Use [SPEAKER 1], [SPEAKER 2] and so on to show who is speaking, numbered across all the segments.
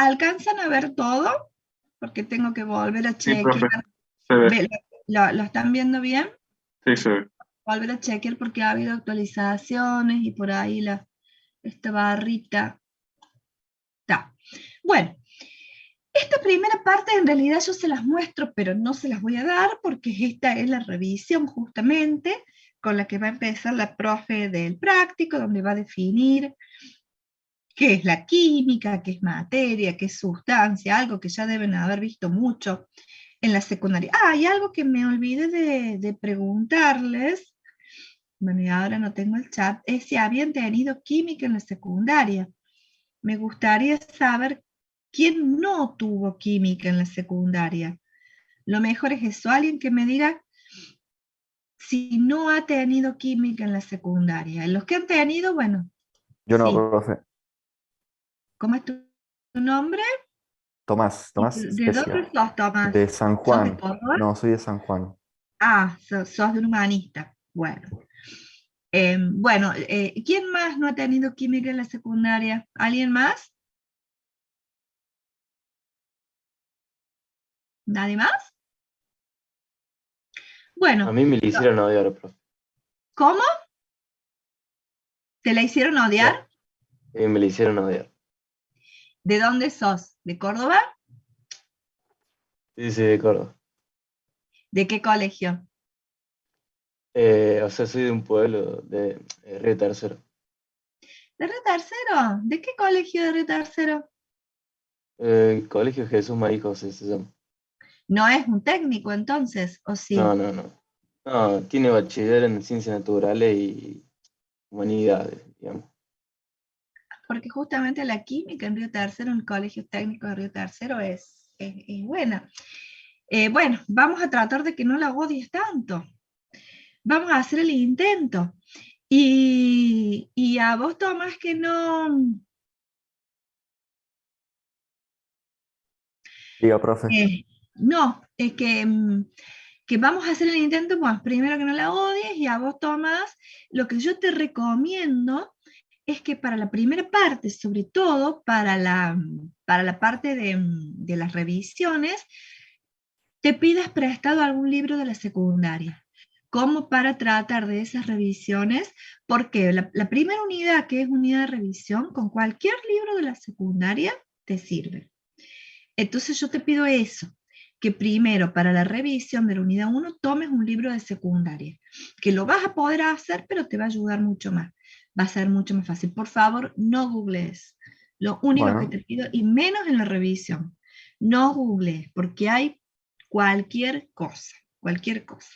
[SPEAKER 1] ¿Alcanzan a ver todo? Porque tengo que volver a
[SPEAKER 2] Sí,
[SPEAKER 1] chequear.
[SPEAKER 2] profe, se ve,
[SPEAKER 1] ¿Lo están viendo bien?
[SPEAKER 2] sí, se ve.
[SPEAKER 1] Volver a chequear porque ha habido actualizaciones y por ahí esta barrita está. Bueno, esta primera parte en realidad yo se las muestro, pero no se las voy a dar porque esta es la revisión justamente con la que va a empezar la profe del práctico, donde va a definir qué es la química, qué es materia, qué es sustancia, algo que ya deben haber visto mucho en la secundaria. Ah, y algo que me olvidé de preguntarles, bueno, y ahora no tengo el chat, es si habían tenido química en la secundaria. Me gustaría saber quién no tuvo química en la secundaria. Lo mejor es eso, alguien que me diga si no ha tenido química en la secundaria. Los que han tenido, bueno,
[SPEAKER 3] Yo no,
[SPEAKER 1] sí.
[SPEAKER 3] profe.
[SPEAKER 1] ¿Cómo es tu nombre?
[SPEAKER 3] Tomás
[SPEAKER 1] ¿De dónde
[SPEAKER 3] Specia,
[SPEAKER 1] sos, Tomás?
[SPEAKER 3] de San
[SPEAKER 1] ¿Sos de
[SPEAKER 3] Juan.
[SPEAKER 1] Córdoba?
[SPEAKER 3] No, soy de San Juan.
[SPEAKER 1] Ah, sos de un humanista. Bueno. Bueno, ¿quién más no ha tenido química en la secundaria? ¿Alguien más? ¿Nadie más?
[SPEAKER 4] A
[SPEAKER 1] Bueno,
[SPEAKER 4] mí me la hicieron odiar, profe.
[SPEAKER 1] ¿cómo? ¿Te la hicieron
[SPEAKER 4] Ya,
[SPEAKER 1] odiar?
[SPEAKER 4] me la hicieron odiar.
[SPEAKER 1] ¿De dónde sos? ¿De Córdoba?
[SPEAKER 4] Sí, sí, de Córdoba.
[SPEAKER 1] ¿De qué colegio?
[SPEAKER 4] O sea, soy de un pueblo de Río Tercero.
[SPEAKER 1] ¿De Río Tercero? ¿De qué colegio de Río Tercero?
[SPEAKER 4] Colegio Jesús María José se llama.
[SPEAKER 1] No es un técnico entonces, ¿o
[SPEAKER 4] No,
[SPEAKER 1] sí?
[SPEAKER 4] no, no. No, tiene bachiller en ciencias naturales y humanidades, digamos.
[SPEAKER 1] Porque justamente la química en Río Tercero, en el Colegio Técnico de Río Tercero, es buena. Bueno, vamos a tratar de que no la odies tanto. Vamos a hacer el intento. Y a vos, Tomás, que no,
[SPEAKER 3] Diga, profe.
[SPEAKER 1] no, es que vamos a hacer el intento, pues primero que no la odies, y a vos, Tomás, lo que yo te recomiendo es que para la primera parte, sobre todo para la parte de las revisiones, te pidas prestado algún libro de la secundaria, como para tratar de esas revisiones, porque la primera unidad, que es unidad de revisión, con cualquier libro de la secundaria, te sirve. Entonces yo te pido eso, que primero para la revisión de la unidad 1 tomes un libro de secundaria, que lo vas a poder hacer, pero te va a ayudar mucho más. Va a ser mucho más fácil. Por favor, no googlees. Lo único que
[SPEAKER 3] Bueno,
[SPEAKER 1] te pido, y menos en la revisión, no googlees, porque hay cualquier cosa, cualquier cosa.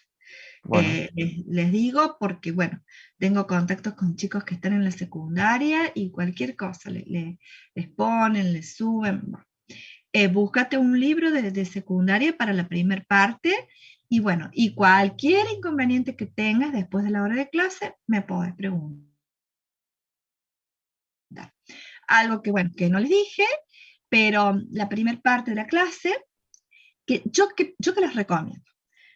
[SPEAKER 3] bueno.
[SPEAKER 1] Les digo porque, bueno, tengo contactos con chicos que están en la secundaria y cualquier cosa les ponen, les suben. Bueno, búscate un libro de secundaria para la primer parte y bueno, y cualquier inconveniente que tengas después de la hora de clase, me podés preguntar. Algo que, bueno, que no les dije, pero la primera parte de la clase, que les recomiendo.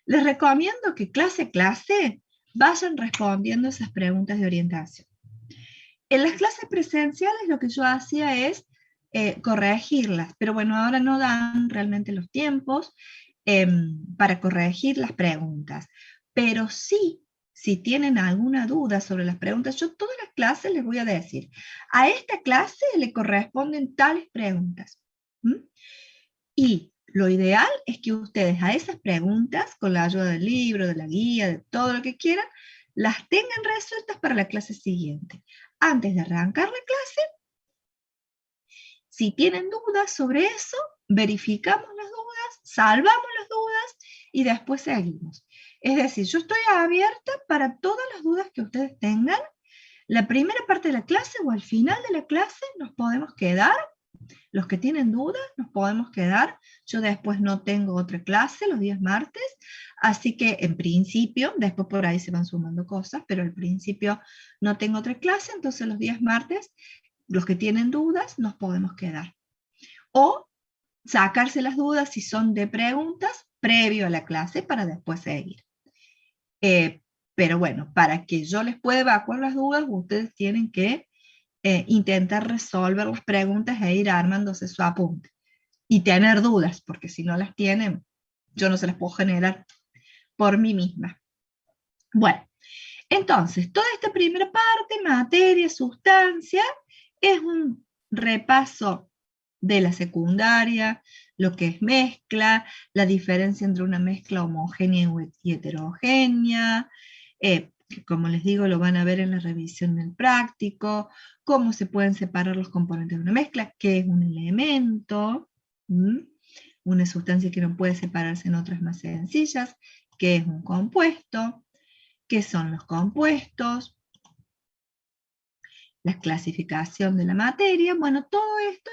[SPEAKER 1] Les recomiendo que clase a clase vayan respondiendo esas preguntas de orientación. En las clases presenciales lo que yo hacía es corregirlas, pero bueno, ahora no dan realmente los tiempos para corregir las preguntas. Pero sí, si tienen alguna duda sobre las preguntas, yo todas las clases les voy a decir, a esta clase le corresponden tales preguntas. ¿Mm? Y lo ideal es que ustedes a esas preguntas, con la ayuda del libro, de la guía, de todo lo que quieran, las tengan resueltas para la clase siguiente. Antes de arrancar la clase, si tienen dudas sobre eso, verificamos las dudas, salvamos las dudas y después seguimos. Es decir, yo estoy abierta para todas las dudas que ustedes tengan. La primera parte de la clase o al final de la clase nos podemos quedar. Los que tienen dudas nos podemos quedar. Yo después no tengo otra clase los días martes, así que en principio, después por ahí se van sumando cosas, pero al principio no tengo otra clase, entonces los días martes, los que tienen dudas nos podemos quedar. O sacarse las dudas si son de preguntas previo a la clase para después seguir. Pero bueno, para que yo les pueda evacuar las dudas, ustedes tienen que intentar resolver las preguntas e ir armándose su apunte. Y tener dudas, porque si no las tienen, yo no se las puedo generar por mí misma. Bueno, entonces, toda esta primera parte, materia, sustancia, es un repaso de la secundaria, lo que es mezcla, la diferencia entre una mezcla homogénea y heterogénea, que como les digo, lo van a ver en la revisión del práctico, cómo se pueden separar los componentes de una mezcla, qué es un elemento, una sustancia que no puede separarse en otras más sencillas, qué es un compuesto, qué son los compuestos, la clasificación de la materia. Bueno, todo esto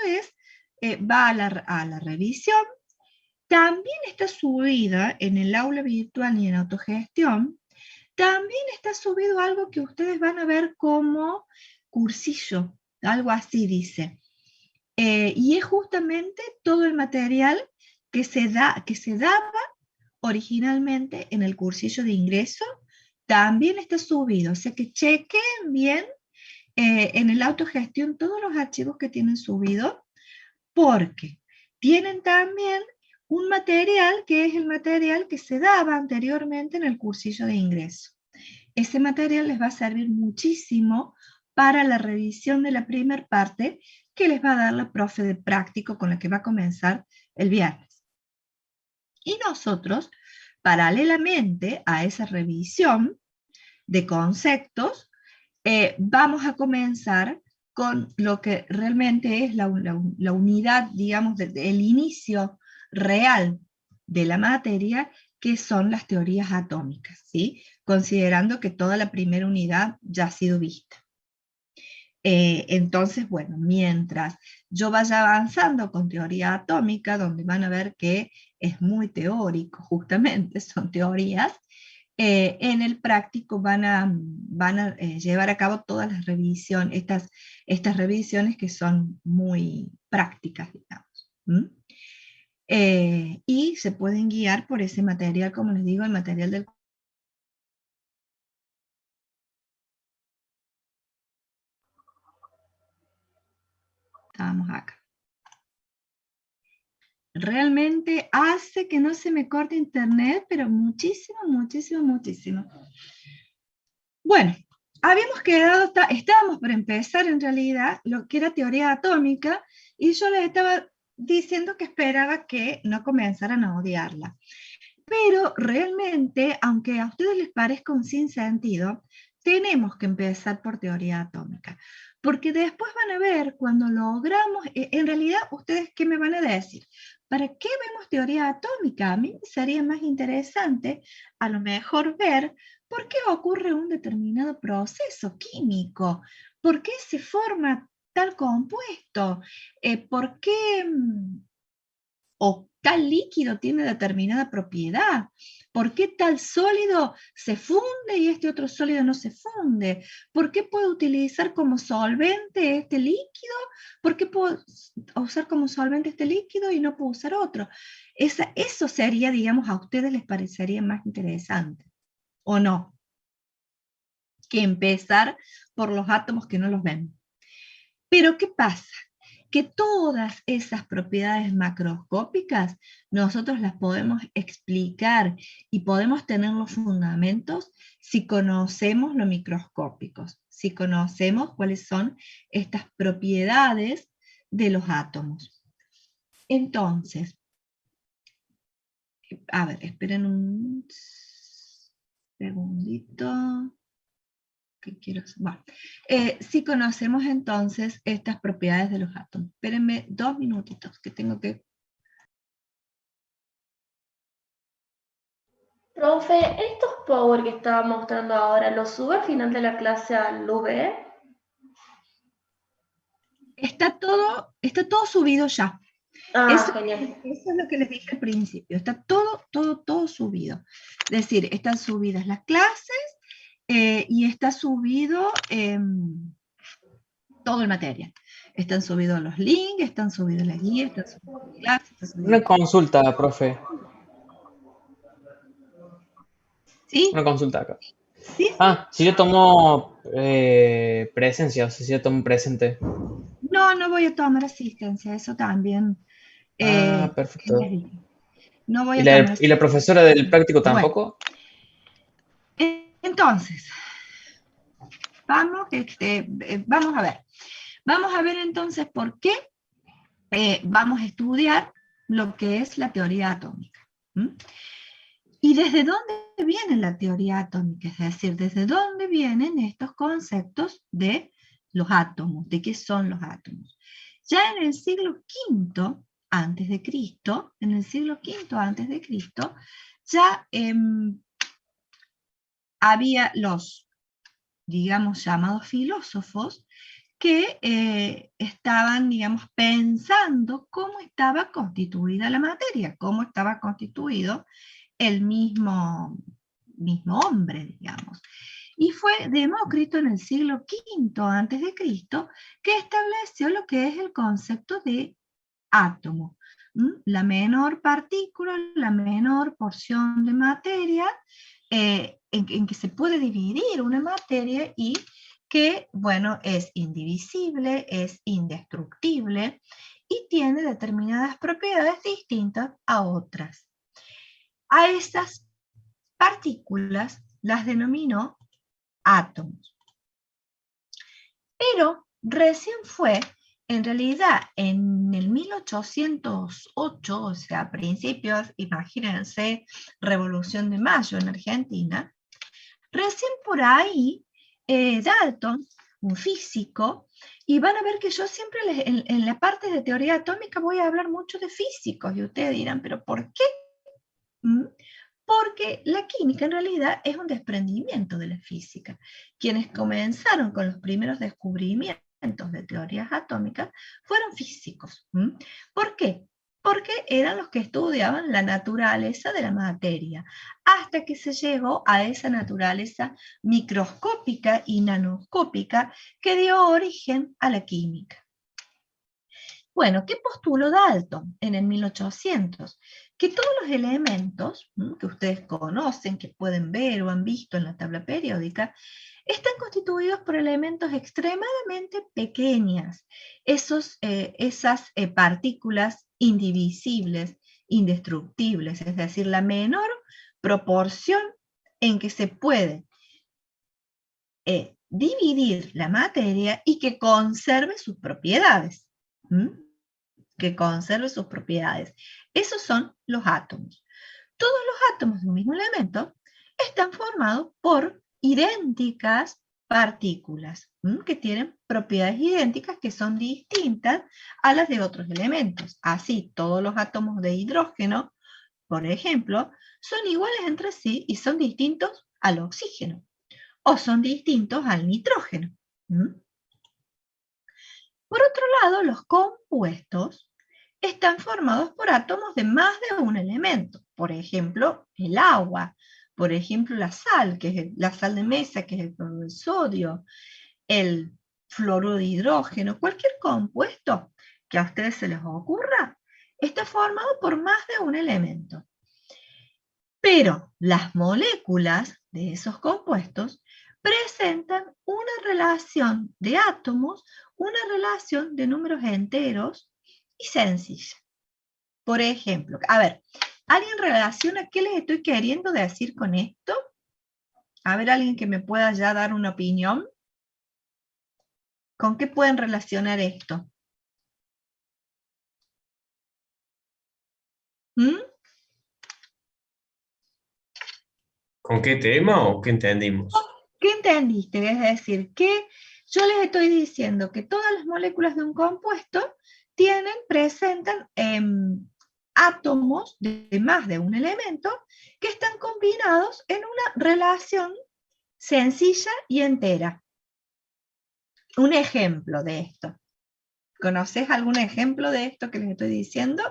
[SPEAKER 1] va a la revisión. También está subida en el aula virtual y en autogestión. También está subido algo que ustedes van a ver como cursillo, algo así dice. Y es justamente todo el material que se daba originalmente en el cursillo de ingreso. También está subido, o sea que chequen bien en el autogestión todos los archivos que tienen subido, porque tienen también un material que es el material que se daba anteriormente en el cursillo de ingreso. Ese material les va a servir muchísimo para la revisión de la primera parte que les va a dar la profe de práctico con la que va a comenzar el viernes. Y nosotros, paralelamente a esa revisión de conceptos, vamos a comenzar con lo que realmente es la unidad, digamos, el inicio real de la materia, que son las teorías atómicas, ¿sí? Considerando que toda la primera unidad ya ha sido vista. Entonces, bueno, mientras yo vaya avanzando con teoría atómica, donde van a ver que es muy teórico, justamente son teorías, en el práctico van a llevar a cabo todas las revisiones, estas revisiones que son muy prácticas, digamos. Y se pueden guiar por ese material, como les digo, el material del... Estábamos acá. Realmente hace que no se me corte internet, pero muchísimo, muchísimo, muchísimo. Bueno, habíamos quedado, estábamos por empezar en realidad lo que era teoría atómica, y yo les estaba diciendo que esperaba que no comenzaran a odiarla. Pero realmente, aunque a ustedes les parezca un sinsentido, tenemos que empezar por teoría atómica. Porque después van a ver, cuando logramos, en realidad, ¿ustedes qué me van a decir? ¿Para qué vemos teoría atómica? A mí sería más interesante, a lo mejor, ver por qué ocurre un determinado proceso químico, por qué se forma tal compuesto, por qué o tal líquido tiene determinada propiedad, por qué tal sólido se funde y este otro sólido no se funde, por qué puedo utilizar como solvente este líquido, por qué puedo usar como solvente este líquido y no puedo usar otro. Eso sería, digamos, a ustedes les parecería más interesante, ¿o no? Que empezar por los átomos que no los ven. Pero ¿qué pasa? Que todas esas propiedades macroscópicas nosotros las podemos explicar y podemos tener los fundamentos si conocemos lo microscópicos, si conocemos cuáles son estas propiedades de los átomos. Entonces, a ver, esperen un segundito. ¿Qué quiero hacer? Bueno, si conocemos entonces estas propiedades de los átomos. Espérenme 2 minutitos que tengo que...
[SPEAKER 5] Profe, estos power que estaba mostrando ahora, ¿los sube al final de la clase al V?
[SPEAKER 1] Está todo subido ya.
[SPEAKER 5] Genial.
[SPEAKER 1] Eso es lo que les dije al principio. Está todo subido. Es decir, están subidas las clases y está subido todo el material. Están subidos los links, están subidas las guías, están subidas las clases. Está subido
[SPEAKER 6] Una consulta, profe.
[SPEAKER 1] ¿Sí?
[SPEAKER 6] Una consulta acá.
[SPEAKER 1] Sí,
[SPEAKER 6] Si yo tomo presencia, o sea, si yo tomo presente.
[SPEAKER 1] no voy a tomar asistencia, eso también
[SPEAKER 6] Perfecto.
[SPEAKER 1] les dije. No voy
[SPEAKER 6] ¿Y
[SPEAKER 1] a tomar
[SPEAKER 6] y la
[SPEAKER 1] asistencia.
[SPEAKER 6] profesora del práctico
[SPEAKER 1] Bueno,
[SPEAKER 6] tampoco?
[SPEAKER 1] entonces, vamos a ver. Vamos a ver entonces por qué vamos a estudiar lo que es la teoría atómica. ¿Mm? ¿Y desde dónde viene la teoría atómica? Es decir, ¿desde dónde vienen estos conceptos de los átomos? ¿De qué son los átomos? Ya en el siglo V antes de Cristo, ya había los, digamos, llamados filósofos que estaban, digamos, pensando cómo estaba constituida la materia, cómo estaba constituido el mismo hombre, digamos. Y fue Demócrito en el siglo V antes de Cristo que estableció lo que es el concepto de átomo. La menor partícula, la menor porción de materia en que se puede dividir una materia y que, bueno, es indivisible, es indestructible y tiene determinadas propiedades distintas a otras. A esas partículas las denominó átomos. Pero recién fue, en realidad, en el 1808, o sea, a principios, imagínense, Revolución de Mayo en Argentina, recién por ahí, Dalton, un físico, y van a ver que yo siempre en la parte de teoría atómica voy a hablar mucho de físicos, y ustedes dirán, ¿pero por qué? Porque la química en realidad es un desprendimiento de la física. Quienes comenzaron con los primeros descubrimientos de teorías atómicas fueron físicos. ¿Por qué? Porque eran los que estudiaban la naturaleza de la materia, hasta que se llegó a esa naturaleza microscópica y nanoscópica que dio origen a la química. Bueno, ¿qué postuló Dalton en el 1800? Que todos los elementos que ustedes conocen, que pueden ver o han visto en la tabla periódica, están constituidos por elementos extremadamente pequeñas, esas partículas indivisibles, indestructibles, es decir, la menor proporción en que se puede dividir la materia y que conserve sus propiedades. Que conserve sus propiedades. Esos son los átomos. Todos los átomos de un mismo elemento están formados por idénticas partículas que tienen propiedades idénticas que son distintas a las de otros elementos. Así, todos los átomos de hidrógeno, por ejemplo, son iguales entre sí y son distintos al oxígeno o son distintos al nitrógeno. Por otro lado, los compuestos están formados por átomos de más de un elemento. Por ejemplo, el agua, por ejemplo, la sal, que es la sal de mesa, que es el cloruro de sodio, el fluoruro de hidrógeno, cualquier compuesto que a ustedes se les ocurra, está formado por más de un elemento. Pero las moléculas de esos compuestos presentan una relación de átomos, una relación de números enteros y sencilla. Por ejemplo, a ver, ¿alguien relaciona qué les estoy queriendo decir con esto? A ver, alguien que me pueda ya dar una opinión. ¿Con qué pueden relacionar esto?
[SPEAKER 7] ¿Con qué tema o qué entendimos?
[SPEAKER 1] ¿Qué entendiste? Es decir, que yo les estoy diciendo que todas las moléculas de un compuesto presentan átomos de más de un elemento que están combinados en una relación sencilla y entera. Un ejemplo de esto. ¿Conoces algún ejemplo de esto que les estoy diciendo?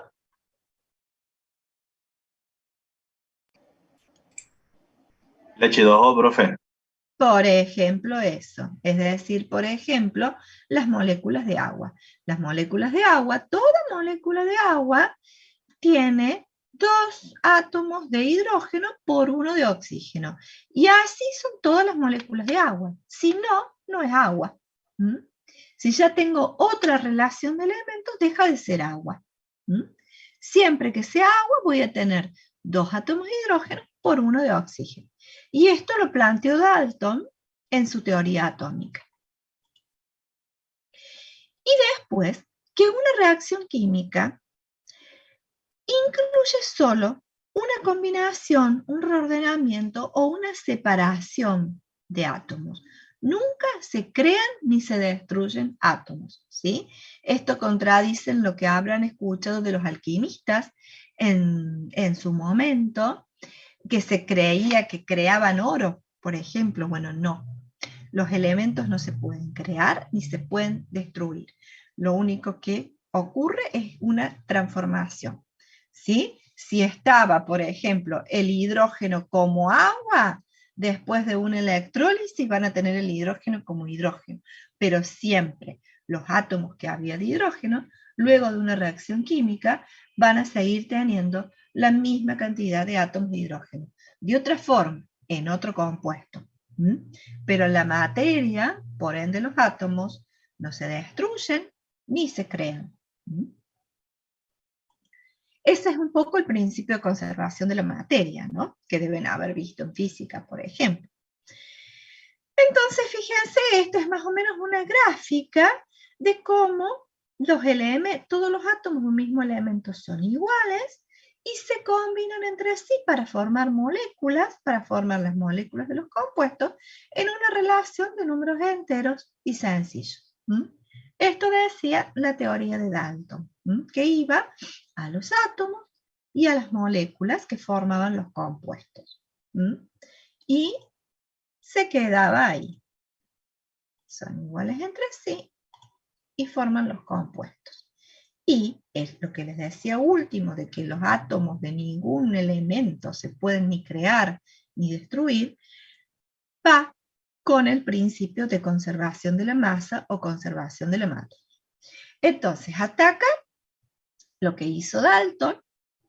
[SPEAKER 2] El H2O, profe.
[SPEAKER 1] Por ejemplo, eso. Es decir, por ejemplo, las moléculas de agua. Las moléculas de agua, toda molécula de agua tiene 2 átomos de hidrógeno por 1 de oxígeno. Y así son todas las moléculas de agua. Si no, no es agua. ¿Mm? Si ya tengo otra relación de elementos, deja de ser agua. ¿Mm? Siempre que sea agua, voy a tener 2 átomos de hidrógeno por 1 de oxígeno. Y esto lo planteó Dalton en su teoría atómica. Y después, que una reacción química incluye solo una combinación, un reordenamiento o una separación de átomos. Nunca se crean ni se destruyen átomos, ¿sí? Esto contradice lo que habrán escuchado de los alquimistas en su momento, que se creía que creaban oro, por ejemplo. Bueno, no. Los elementos no se pueden crear ni se pueden destruir. Lo único que ocurre es una transformación. ¿Sí? Si estaba, por ejemplo, el hidrógeno como agua, después de una electrólisis van a tener el hidrógeno como hidrógeno, pero siempre los átomos que había de hidrógeno, luego de una reacción química, van a seguir teniendo la misma cantidad de átomos de hidrógeno. De otra forma, en otro compuesto. Pero la materia, por ende los átomos, no se destruyen ni se crean. Ese es un poco el principio de conservación de la materia, ¿no? Que deben haber visto en física, por ejemplo. Entonces, fíjense, esto es más o menos una gráfica de cómo todos los átomos de un mismo elemento son iguales y se combinan entre sí para formar moléculas, para formar las moléculas de los compuestos, en una relación de números enteros y sencillos. Esto decía la teoría de Dalton, que iba a los átomos y a las moléculas que formaban los compuestos. Y se quedaba ahí. Son iguales entre sí y forman los compuestos. Y es lo que les decía último, de que los átomos de ningún elemento se pueden ni crear ni destruir, va con el principio de conservación de la masa o conservación de la materia. Entonces, hasta acá, lo que hizo Dalton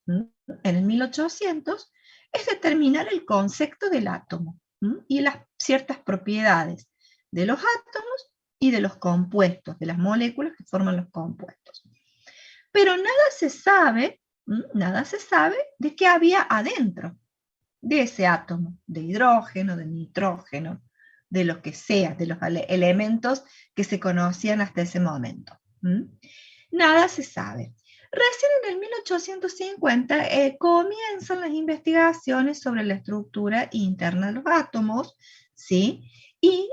[SPEAKER 1] en el 1800 es determinar el concepto del átomo y las ciertas propiedades de los átomos y de los compuestos, de las moléculas que forman los compuestos. Pero nada se sabe de qué había adentro de ese átomo, de hidrógeno, de nitrógeno, de lo que sea, de los elementos que se conocían hasta ese momento. Nada se sabe. Recién en el 1850 comienzan las investigaciones sobre la estructura interna de los átomos, ¿sí? Y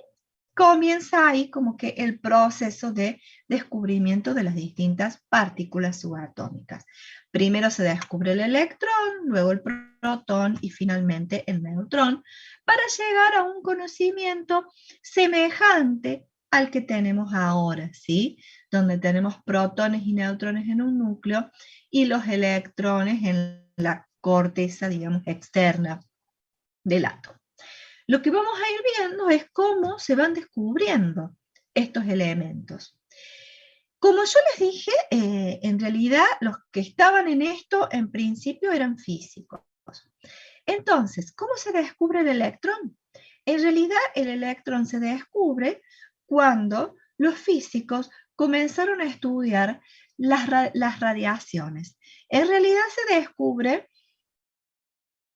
[SPEAKER 1] comienza ahí como que el proceso de descubrimiento de las distintas partículas subatómicas. Primero se descubre el electrón, luego el protón y finalmente el neutrón, para llegar a un conocimiento semejante al que tenemos ahora, ¿sí? Donde tenemos protones y neutrones en un núcleo y los electrones en la corteza, digamos, externa del átomo. Lo que vamos a ir viendo es cómo se van descubriendo estos elementos. Como yo les dije, en realidad los que estaban en esto en principio eran físicos. Entonces, ¿cómo se descubre el electrón? En realidad el electrón se descubre cuando los físicos comenzaron a estudiar las radiaciones. En realidad se descubre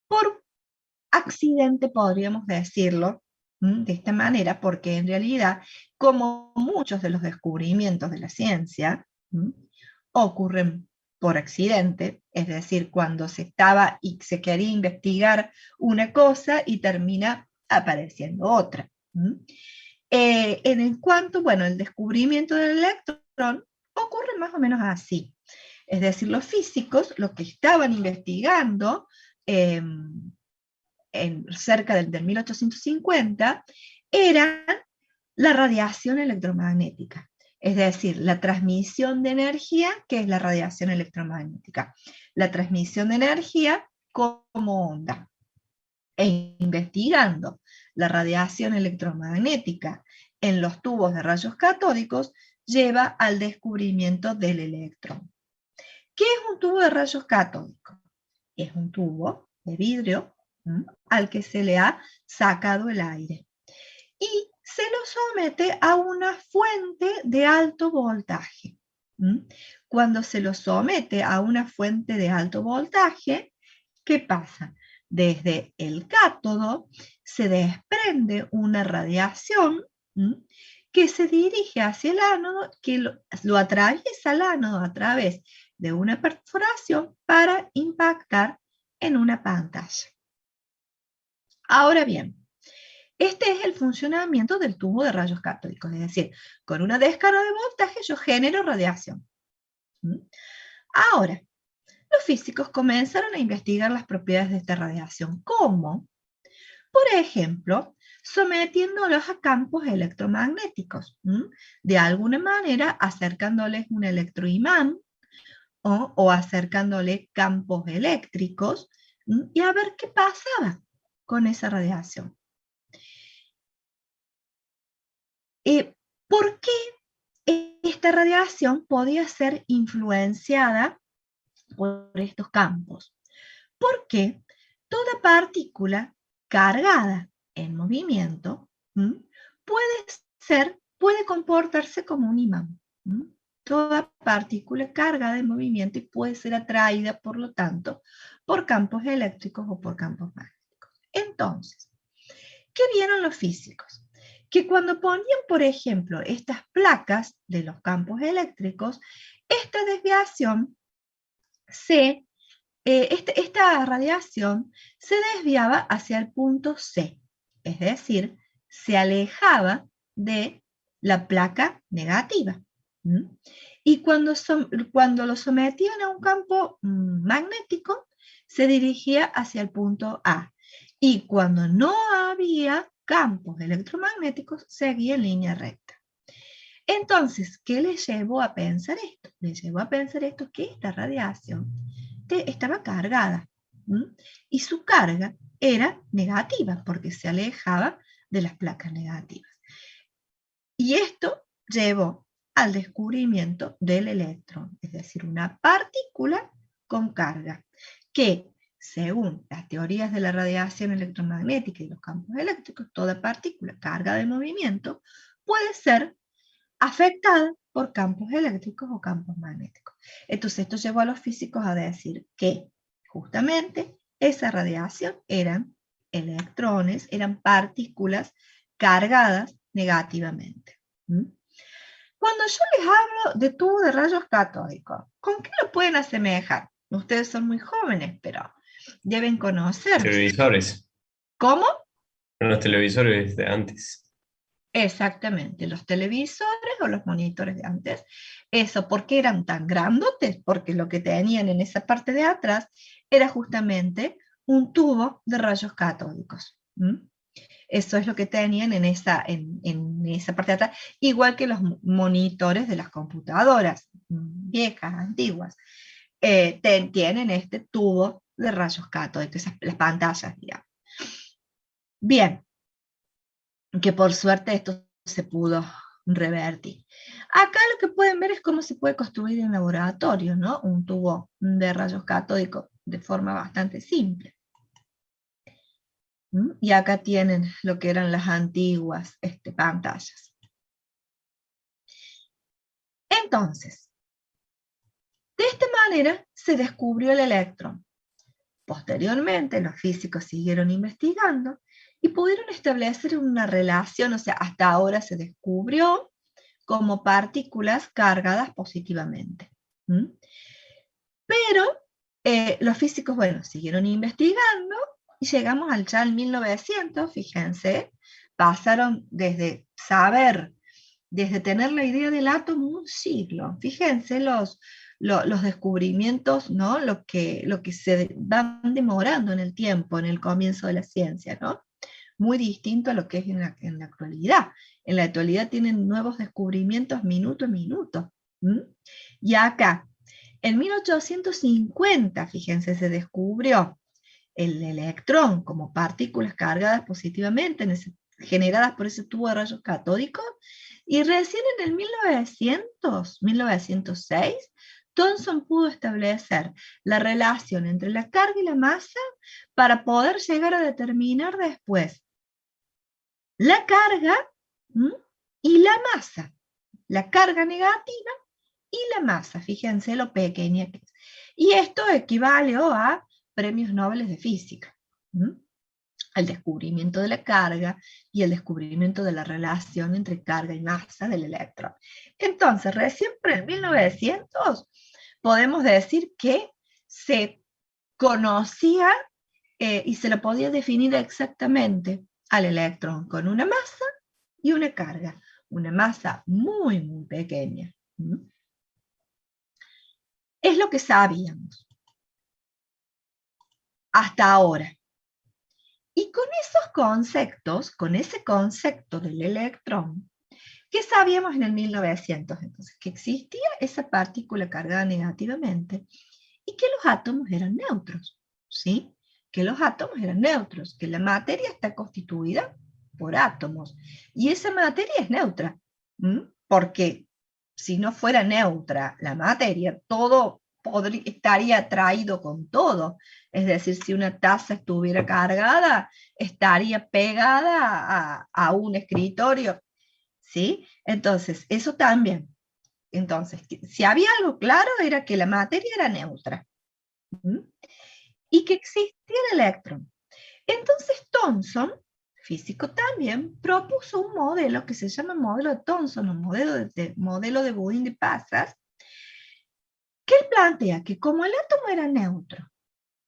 [SPEAKER 1] por accidente, podríamos decirlo, de esta manera, porque en realidad, como muchos de los descubrimientos de la ciencia, ocurren por accidente, es decir, cuando se estaba y se quería investigar una cosa y termina apareciendo otra. En cuanto, bueno, el descubrimiento del electrón ocurre más o menos así. Es decir, los físicos, lo que estaban investigando cerca del 1850, era la radiación electromagnética. Es decir, la transmisión de energía, que es la radiación electromagnética. La transmisión de energía como onda. E investigando la radiación electromagnética en los tubos de rayos catódicos, lleva al descubrimiento del electrón. ¿Qué es un tubo de rayos catódicos? es un tubo de vidrio al que se le ha sacado el aire. Y se lo somete a una fuente de alto voltaje. Cuando se lo somete a una fuente de alto voltaje, ¿qué pasa? Desde el cátodo se desprende una radiación que se dirige hacia el ánodo, que lo atraviesa el ánodo a través de una perforación para impactar en una pantalla. Ahora bien, este es el funcionamiento del tubo de rayos catódicos, es decir, con una descarga de voltaje yo genero radiación. Ahora, los físicos comenzaron a investigar las propiedades de esta radiación. ¿Cómo? Por ejemplo, sometiéndolos a campos electromagnéticos, de alguna manera acercándoles un electroimán o acercándole campos eléctricos y a ver qué pasaba con esa radiación. ¿Por qué esta radiación podía ser influenciada por estos campos? Porque toda partícula cargada en movimiento puede comportarse como un imán. Toda partícula cargada en movimiento y puede ser atraída, por lo tanto, por campos eléctricos o por campos magnéticos. Entonces, ¿qué vieron los físicos? Que cuando ponían, por ejemplo, estas placas de los campos eléctricos, esta desviación esta radiación se desviaba hacia el punto C, es decir, se alejaba de la placa negativa. Y cuando lo sometían a un campo magnético, se dirigía hacia el punto A. Y cuando no había campos electromagnéticos, seguía en línea recta. Entonces, ¿qué les llevó a pensar esto? Les llevó a pensar esto que esta radiación estaba cargada, y su carga era negativa porque se alejaba de las placas negativas. Y esto llevó al descubrimiento del electrón, es decir, una partícula con carga, que según las teorías de la radiación electromagnética y los campos eléctricos, toda partícula cargada de movimiento puede ser afectada por campos eléctricos o campos magnéticos. Entonces esto llevó a los físicos a decir que justamente esa radiación eran electrones, eran partículas cargadas negativamente. Cuando yo les hablo de tubo de rayos catódicos, ¿con qué lo pueden asemejar? Ustedes son muy jóvenes, pero deben conocer.
[SPEAKER 7] Televisores.
[SPEAKER 1] ¿Cómo?
[SPEAKER 7] Los televisores de antes.
[SPEAKER 1] Exactamente, los televisores o los monitores de antes. Eso, ¿por qué eran tan grandotes? Porque lo que tenían en esa parte de atrás era justamente un tubo de rayos catódicos. Eso es lo que tenían en esa parte de atrás, igual que los monitores de las computadoras viejas, antiguas. Tienen este tubo de rayos catódicos, las pantallas, digamos. Bien, que por suerte esto se pudo revertir. Acá lo que pueden ver es cómo se puede construir en laboratorio, ¿no? Un tubo de rayos catódicos de forma bastante simple. Y acá tienen lo que eran las antiguas pantallas. Entonces, de esta manera se descubrió el electrón. Posteriormente, los físicos siguieron investigando y pudieron establecer una relación, o sea, hasta ahora se descubrió como partículas cargadas positivamente. Pero los físicos, bueno, siguieron investigando y llegamos ya al 1900, fíjense, pasaron desde tener la idea del átomo un siglo. Fíjense los descubrimientos, ¿no? Lo que se van demorando en el tiempo, en el comienzo de la ciencia, ¿no? Muy distinto a lo que es en la actualidad. En la actualidad tienen nuevos descubrimientos minuto a minuto. Y acá, en 1850, fíjense, se descubrió el electrón como partículas cargadas positivamente, generadas por ese tubo de rayos catódicos, y recién en el 1906, Thomson pudo establecer la relación entre la carga y la masa para poder llegar a determinar después la carga y la masa. La carga negativa y la masa. Fíjense lo pequeña que es. Y esto equivalió a premios Nobel de física. El descubrimiento de la carga y el descubrimiento de la relación entre carga y masa del electrón. Entonces, recién por el 1900 podemos decir que se conocía y se lo podía definir exactamente al electrón con una masa y una carga. Una masa muy, muy pequeña. Es lo que sabíamos hasta ahora. Y con esos conceptos, con ese concepto del electrón, ¿qué sabíamos en el 1900? Entonces, que existía esa partícula cargada negativamente y que los átomos eran neutros, ¿sí? Que los átomos eran neutros, que la materia está constituida por átomos. Y esa materia es neutra, porque si no fuera neutra la materia, todo estaría atraído con todo. Es decir, si una taza estuviera cargada, estaría pegada a un escritorio, ¿sí? Entonces, eso también. Entonces, si había algo claro, era que la materia era neutra. Y que existía el electrón. Entonces, Thomson, físico también, propuso un modelo que se llama modelo de Thomson, un modelo de budín de pasas, que él plantea que como el átomo era neutro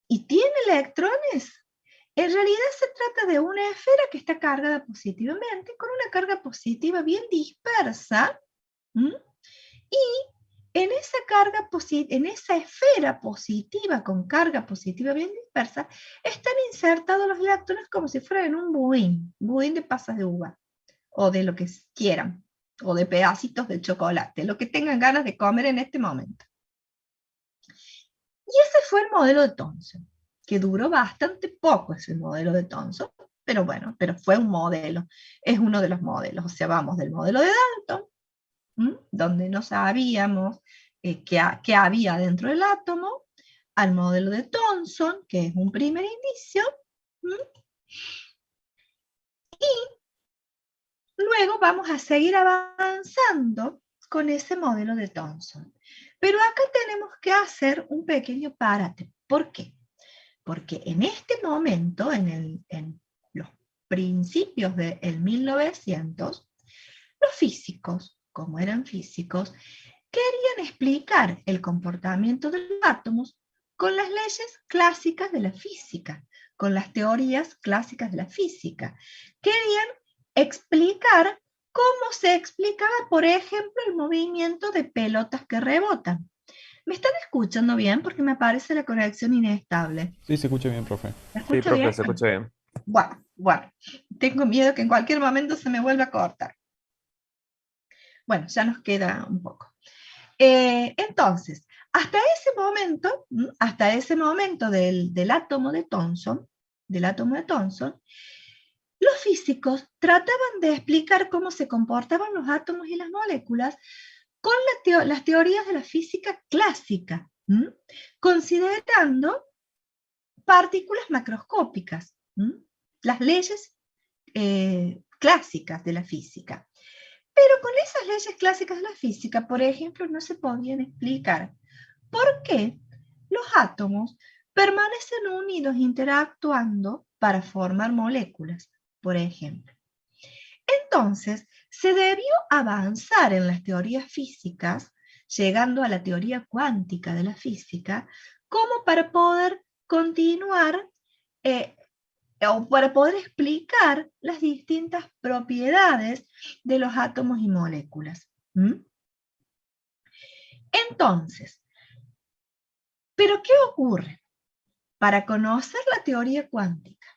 [SPEAKER 1] y tiene electrones, en realidad se trata de una esfera que está cargada positivamente, con una carga positiva bien dispersa, y en esa esfera positiva con carga positiva bien dispersa, están insertados los electrones como si fueran en un budín de pasas de uva, o de lo que quieran, o de pedacitos de chocolate, lo que tengan ganas de comer en este momento. Y ese fue el modelo de Thomson, que duró bastante poco ese modelo de Thomson, pero bueno, pero fue un modelo, es uno de los modelos. O sea, vamos del modelo de Dalton, donde no sabíamos qué había dentro del átomo, al modelo de Thomson, que es un primer indicio, y luego vamos a seguir avanzando con ese modelo de Thomson. Pero acá tenemos que hacer un pequeño parate. ¿Por qué? Porque en este momento, en los principios del 1900, los físicos, como eran físicos, querían explicar el comportamiento de los átomos con las leyes clásicas de la física, con las teorías clásicas de la física. Querían explicar cómo se explicaba, por ejemplo, el movimiento de pelotas que rebotan. ¿Me están escuchando bien? Porque me parece la conexión inestable.
[SPEAKER 8] Sí, se escucha bien, profe.
[SPEAKER 1] ¿Me
[SPEAKER 3] Sí,
[SPEAKER 1] escucha
[SPEAKER 3] profe,
[SPEAKER 1] bien?
[SPEAKER 3] se escucha bien.
[SPEAKER 1] Bueno, tengo miedo que en cualquier momento se me vuelva a cortar. Bueno, ya nos queda un poco. Entonces, hasta ese momento del átomo de Thomson, los físicos trataban de explicar cómo se comportaban los átomos y las moléculas con las teorías de la física clásica, considerando partículas macroscópicas, las leyes clásicas de la física. Pero con esas leyes clásicas de la física, por ejemplo, no se podían explicar por qué los átomos permanecen unidos interactuando para formar moléculas, por ejemplo. Entonces, se debió avanzar en las teorías físicas, llegando a la teoría cuántica de la física, como para poder continuar o para poder explicar las distintas propiedades de los átomos y moléculas. Entonces, ¿pero qué ocurre? Para conocer la teoría cuántica,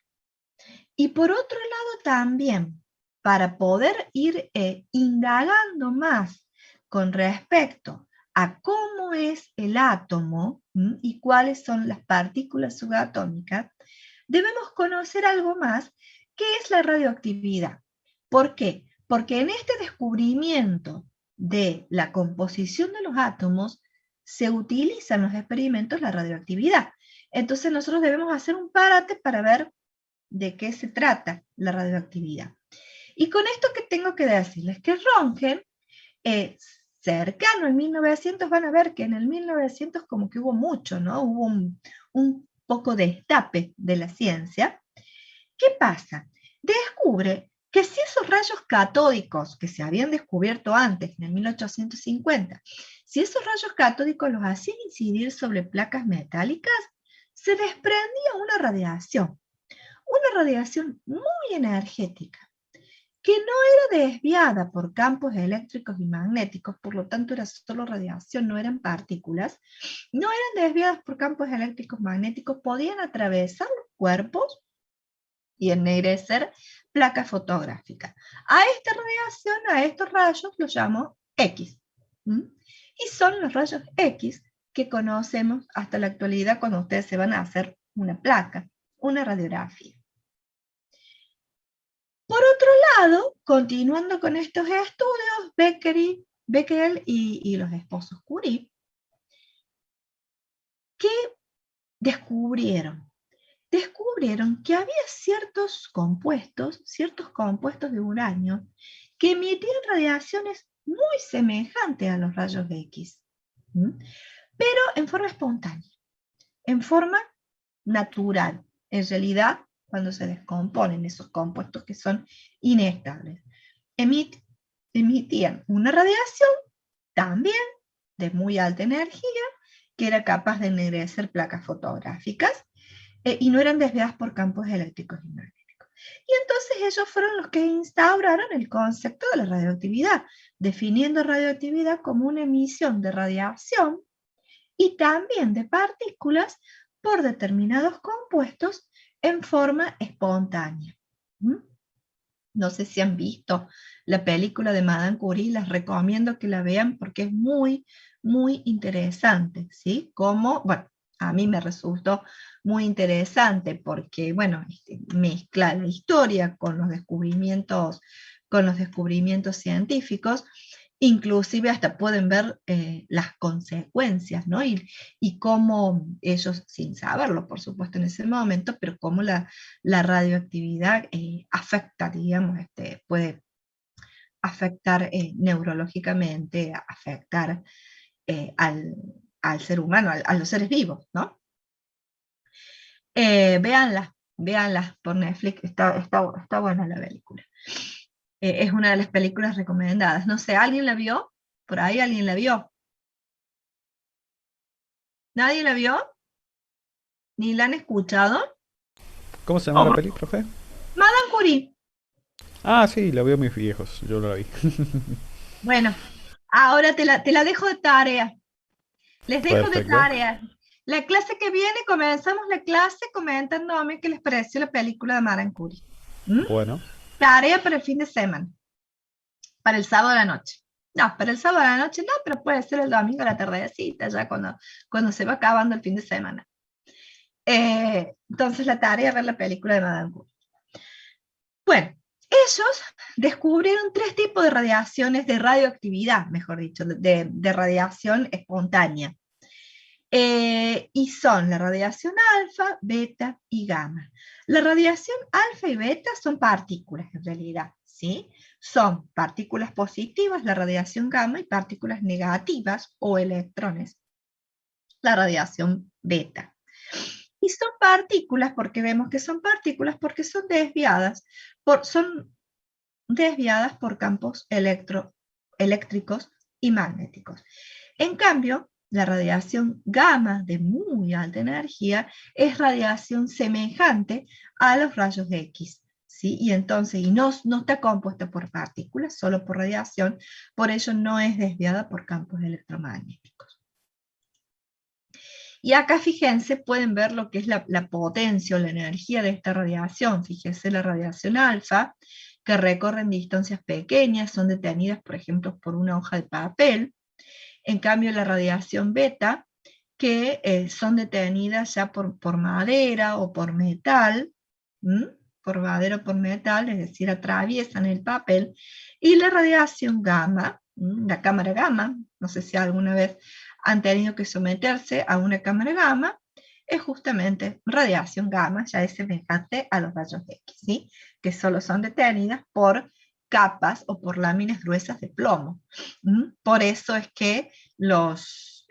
[SPEAKER 1] y por otro lado también, para poder ir indagando más con respecto a cómo es el átomo y cuáles son las partículas subatómicas, debemos conocer algo más, que es la radioactividad. ¿Por qué? Porque en este descubrimiento de la composición de los átomos, se utiliza en los experimentos la radioactividad. Entonces nosotros debemos hacer un parate para ver de qué se trata la radioactividad. Y con esto que tengo que decirles que Röntgen, cercano al 1900, van a ver que en el 1900 como que hubo mucho, ¿no? Hubo un poco de destape de la ciencia. ¿Qué pasa? Descubre que si esos rayos catódicos que se habían descubierto antes, en el 1850, si esos rayos catódicos los hacían incidir sobre placas metálicas, se desprendía una radiación muy energética, que no era desviada por campos eléctricos y magnéticos, por lo tanto era solo radiación, no eran partículas, no eran desviadas por campos eléctricos magnéticos, podían atravesar los cuerpos y ennegrecer placas fotográficas. A esta radiación, a estos rayos, los llamo X. Y son los rayos X que conocemos hasta la actualidad cuando ustedes se van a hacer una placa, una radiografía. Por otro lado, continuando con estos estudios, Becquerel y los esposos Curie, ¿qué descubrieron? Descubrieron que había ciertos compuestos de uranio, que emitían radiaciones muy semejantes a los rayos X, pero en forma espontánea, en forma natural. En realidad, cuando se descomponen esos compuestos que son inestables, emitían una radiación también de muy alta energía, que era capaz de ennegrecer placas fotográficas, y no eran desviadas por campos eléctricos y magnéticos. Y entonces ellos fueron los que instauraron el concepto de la radioactividad, definiendo radioactividad como una emisión de radiación y también de partículas por determinados compuestos en forma espontánea. No sé si han visto la película de Madame Curie, les recomiendo que la vean porque es muy, muy interesante, ¿sí? Como, bueno, a mí me resultó muy interesante porque, bueno, mezcla la historia con los descubrimientos científicos, inclusive hasta pueden ver las consecuencias, ¿no? Y cómo ellos, sin saberlo, por supuesto, en ese momento, pero cómo la radioactividad afecta, digamos, puede afectar neurológicamente, afectar al ser humano, a los seres vivos, ¿no? Véanlas por Netflix, está buena la película. Es una de las películas recomendadas. No sé, ¿alguien la vio? ¿Por ahí alguien la vio? ¿Nadie la vio? ¿Ni la han escuchado?
[SPEAKER 8] ¿Cómo se llama la peli, profe?
[SPEAKER 1] Madame Curie.
[SPEAKER 8] Ah, sí, la veo mis viejos, yo la vi.
[SPEAKER 1] Bueno, ahora te la dejo de tarea. Les dejo de
[SPEAKER 8] Perfecto.
[SPEAKER 1] tarea. La clase que viene, comenzamos la clase comentándome qué les pareció la película de Madame Curie.
[SPEAKER 8] Bueno,
[SPEAKER 1] Tarea para el fin de semana. Para el sábado a la noche. No, para el sábado a la noche no, pero puede ser el domingo a la tardecita, ya cuando se va acabando el fin de semana. Entonces la tarea es ver la película de Madame Curie. Bueno, ellos descubrieron 3 tipos de radiaciones, de radioactividad, mejor dicho, de radiación espontánea. Y son la radiación alfa, beta y gamma. La radiación alfa y beta son partículas en realidad, ¿sí? Son partículas positivas, la radiación gamma, y partículas negativas o electrones, la radiación beta. Y son partículas, porque vemos que son partículas, porque son desviadas por campos eléctricos y magnéticos. En cambio, la radiación gamma de muy alta energía es radiación semejante a los rayos X, ¿sí? Y entonces, no está compuesta por partículas, solo por radiación, por ello no es desviada por campos electromagnéticos. Y acá, fíjense, pueden ver lo que es la potencia o la energía de esta radiación. Fíjense la radiación alfa, que recorren distancias pequeñas, son detenidas, por ejemplo, por una hoja de papel. En cambio, la radiación beta, que son detenidas ya por madera o por metal, por madera o por metal, es decir, atraviesan el papel. Y la radiación gamma, la cámara gamma, no sé si alguna vez han tenido que someterse a una cámara gamma, es justamente radiación gamma, ya es semejante a los rayos X, ¿sí? Que solo son detenidas por capas o por láminas gruesas de plomo. Por eso es que los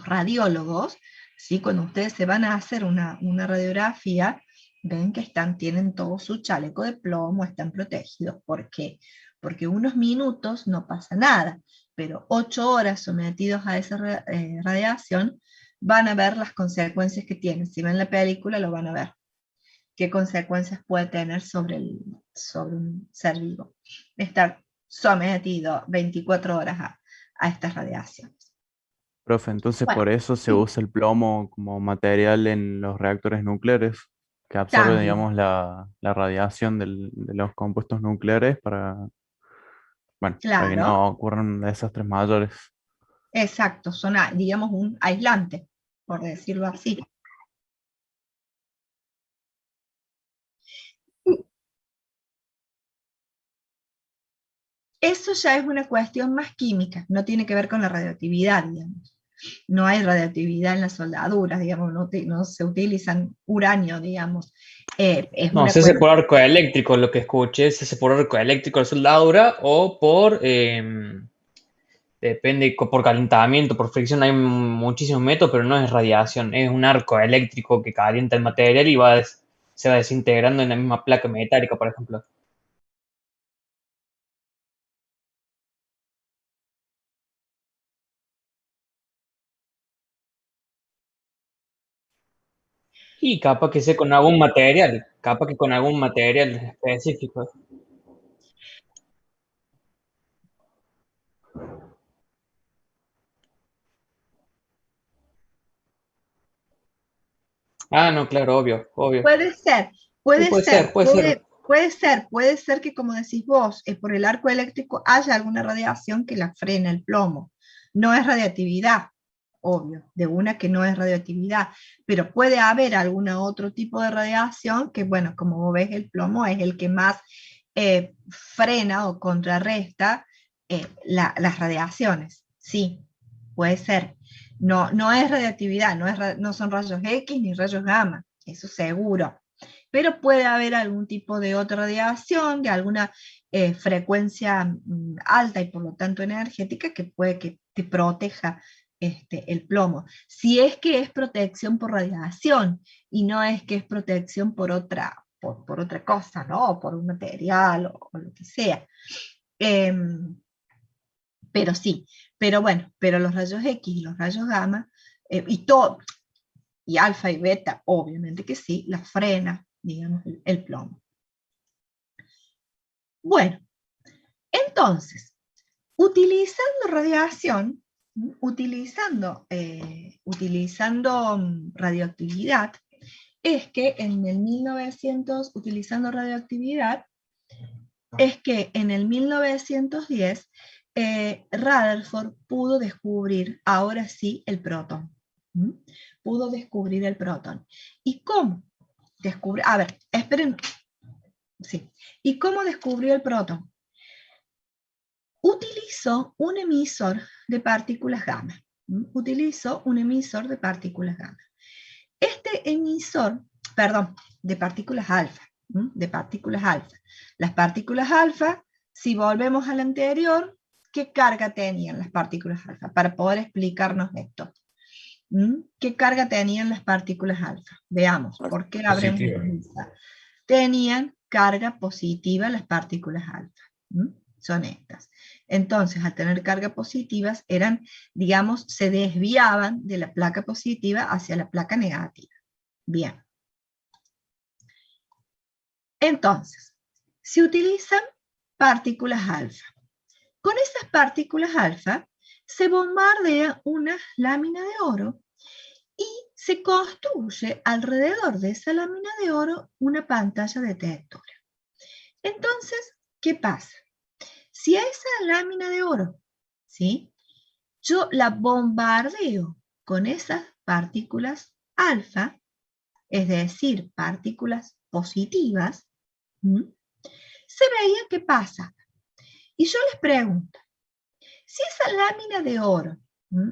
[SPEAKER 1] radiólogos, ¿sí? Cuando ustedes se van a hacer una radiografía, ven que tienen todo su chaleco de plomo, están protegidos. ¿Por qué? Porque unos minutos no pasa nada, pero 8 horas sometidos a esa radiación van a ver las consecuencias que tienen. Si ven la película lo van a ver. ¿Qué consecuencias puede tener sobre un ser vivo? Estar sometido 24 horas a estas radiaciones.
[SPEAKER 3] Profe, entonces
[SPEAKER 1] Bueno,
[SPEAKER 3] por eso se
[SPEAKER 1] sí,
[SPEAKER 3] usa el plomo como material en los reactores nucleares, que absorbe,
[SPEAKER 1] también.
[SPEAKER 3] digamos, la radiación de los compuestos nucleares para, bueno, para que
[SPEAKER 1] Claro,
[SPEAKER 3] no ocurran desastres mayores.
[SPEAKER 1] exacto, son, digamos, un aislante, por decirlo así. Eso ya es una cuestión más química, no tiene que ver con la radioactividad, digamos. No hay radioactividad en las soldaduras, digamos, no se utilizan uranio, digamos. Es
[SPEAKER 6] No,
[SPEAKER 1] una
[SPEAKER 6] se hace por
[SPEAKER 1] cuestión.
[SPEAKER 6] arco eléctrico, lo que escuché, se hace por arco eléctrico de soldadura o por, depende, por calentamiento, por fricción, hay muchísimos métodos, pero no es radiación, es un arco eléctrico que calienta el material y se va desintegrando en la misma placa metálica, por ejemplo. Y capaz que sea con algún material, capaz que con algún material específico. Ah, no, claro, obvio, obvio.
[SPEAKER 1] Puede ser,
[SPEAKER 6] Sí,
[SPEAKER 1] puede
[SPEAKER 6] puede
[SPEAKER 1] ser,
[SPEAKER 6] ser, puede ser.
[SPEAKER 1] puede ser que, como decís vos, por el arco eléctrico haya alguna radiación que la frena el plomo. No es radiactividad, obvio, de una que no es radioactividad, pero puede haber algún otro tipo de radiación que, bueno, como vos ves, el plomo es el que más frena o contrarresta las radiaciones. Sí, puede ser. No, no es radiactividad, no son rayos X ni rayos gamma, eso seguro. Pero puede haber algún tipo de otra radiación, de alguna frecuencia alta y por lo tanto energética que puede que te proteja el plomo. Si es que es protección por radiación y no es que es protección por otra cosa, ¿no? O por un material o lo que sea. Pero sí, pero bueno, pero los rayos X y los rayos gamma, y alfa y beta, obviamente que sí, la frena, digamos, el plomo. Bueno, entonces, utilizando radiación, utilizando radioactividad, es que en el 1900, utilizando radioactividad, es que en el 1910 Rutherford pudo descubrir, ahora sí, el protón. Pudo descubrir el protón. ¿Y cómo descubrió? A ver, esperen. Sí. ¿Y cómo descubrió el protón? Utilizó un emisor de partículas gamma. Utilizó un emisor de partículas gamma. Este emisor, perdón, de partículas alfa. De partículas alfa. Las partículas alfa, si volvemos al anterior, ¿qué carga tenían las partículas alfa? Para poder explicarnos esto. ¿Qué carga tenían las partículas alfa? Veamos, ¿por qué la habremos
[SPEAKER 7] Positiva.
[SPEAKER 1] utilizado? Tenían carga positiva las partículas alfa. Son estas. Entonces, al tener cargas positivas, digamos, se desviaban de la placa positiva hacia la placa negativa. Bien. Entonces, se utilizan partículas alfa. Con esas partículas alfa se bombardea una lámina de oro y se construye alrededor de esa lámina de oro una pantalla detectora. Entonces, ¿qué pasa? Si a esa lámina de oro, ¿sí?, yo la bombardeo con esas partículas alfa, es decir, partículas positivas, se veía qué pasa. Y yo les pregunto, Si esa lámina de oro,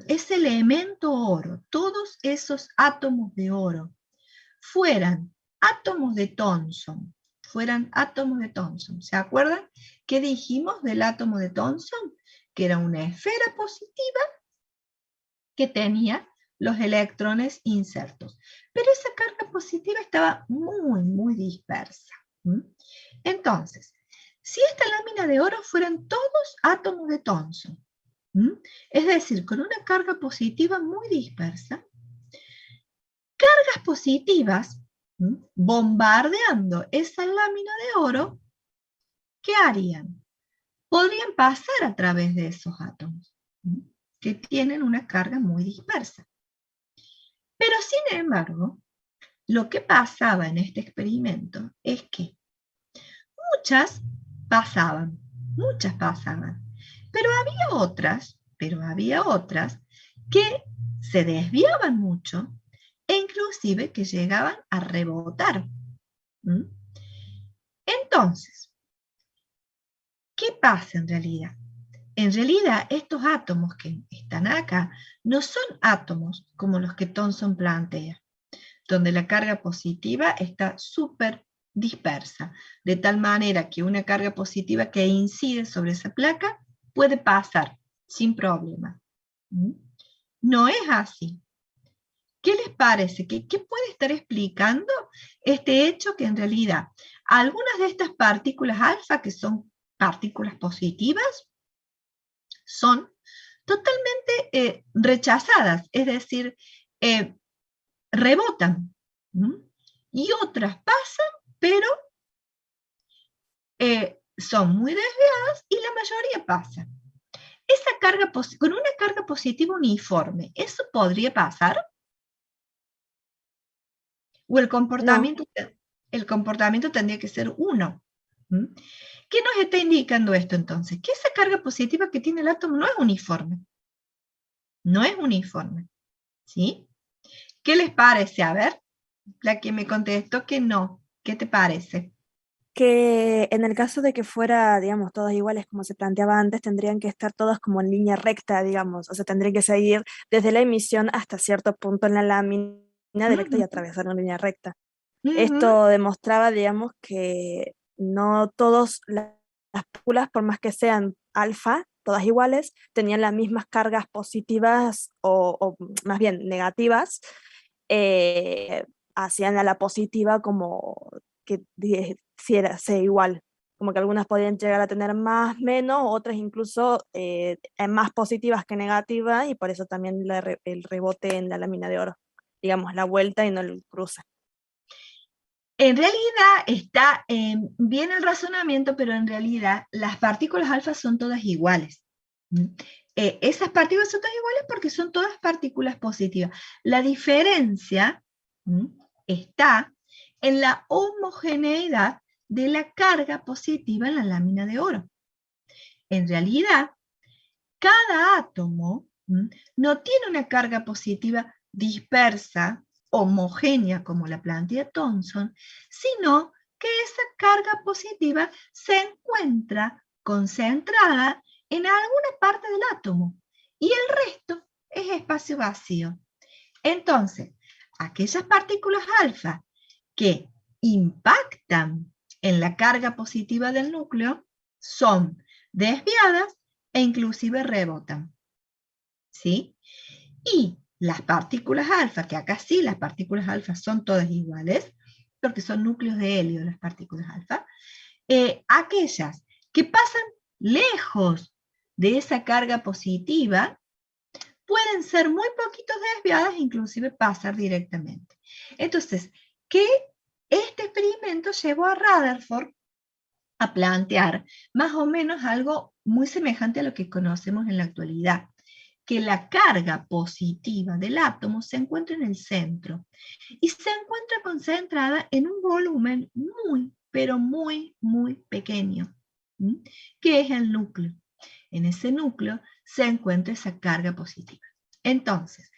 [SPEAKER 1] ese elemento oro, todos esos átomos de oro, fueran átomos de Thomson, ¿se acuerdan qué dijimos del átomo de Thomson? Que era una esfera positiva que tenía los electrones insertos. Pero esa carga positiva estaba muy, muy dispersa. Entonces, si esta lámina de oro fueran todos átomos de Thomson, es decir, con una carga positiva muy dispersa, cargas positivas bombardeando esa lámina de oro, ¿qué harían? Podrían pasar a través de esos átomos, que tienen una carga muy dispersa. Pero sin embargo, lo que pasaba en este experimento es que muchas pasaban, pero había otras que se desviaban mucho e inclusive que llegaban a rebotar. Entonces, ¿qué pasa en realidad? En realidad, estos átomos que están acá no son átomos como los que Thomson plantea, donde la carga positiva está súper dispersa, de tal manera que una carga positiva que incide sobre esa placa puede pasar sin problema. No es así. ¿Qué les parece? ¿Qué puede estar explicando este hecho que en realidad algunas de estas partículas alfa, que son partículas positivas, son totalmente rechazadas, es decir, rebotan, y otras pasan, pero son muy desviadas y la mayoría pasan. Esa carga con una carga positiva uniforme, ¿eso podría pasar? ¿O el comportamiento tendría que ser uno? ¿Qué nos está indicando esto entonces? Que esa carga positiva que tiene el átomo no es uniforme. No es uniforme. ¿Sí? ¿Qué les parece? A ver, la que me contestó que no. ¿Qué te parece?
[SPEAKER 9] Que en el caso de que fuera, digamos, todas iguales como se planteaba antes, tendrían que estar todas como en línea recta, digamos, o sea, tendrían que seguir desde la emisión hasta cierto punto en la lámina directa y atravesar una línea recta. Esto demostraba, digamos, que no todas las partículas, por más que sean alfa, todas iguales, tenían las mismas cargas positivas o más bien negativas, hacían a la positiva como que sea igual, como que algunas podían llegar a tener más, menos, otras incluso más positivas que negativas, y por eso también el rebote en la lámina de oro, digamos, la vuelta y no el cruce.
[SPEAKER 1] En realidad está bien el razonamiento, pero en realidad las partículas alfa son todas iguales. Esas partículas son todas iguales porque son todas partículas positivas. La diferencia está en la homogeneidad de la carga positiva en la lámina de oro. En realidad, cada átomo no tiene una carga positiva dispersa, homogénea, como la plantea Thomson, sino que esa carga positiva se encuentra concentrada en alguna parte del átomo y el resto es espacio vacío. Entonces, aquellas partículas alfa que impactan en la carga positiva del núcleo son desviadas e inclusive rebotan. ¿Sí? Y las partículas alfa, que acá sí las partículas alfa son todas iguales, porque son núcleos de helio las partículas alfa, aquellas que pasan lejos de esa carga positiva pueden ser muy poquitos desviadas e inclusive pasar directamente. Entonces, ¿qué este experimento llevó a Rutherford a plantear más o menos algo muy semejante a lo que conocemos en la actualidad, que la carga positiva del átomo se encuentra en el centro y se encuentra concentrada en un volumen muy, pero muy, muy pequeño, que es el núcleo. En ese núcleo se encuentra esa carga positiva. Entonces,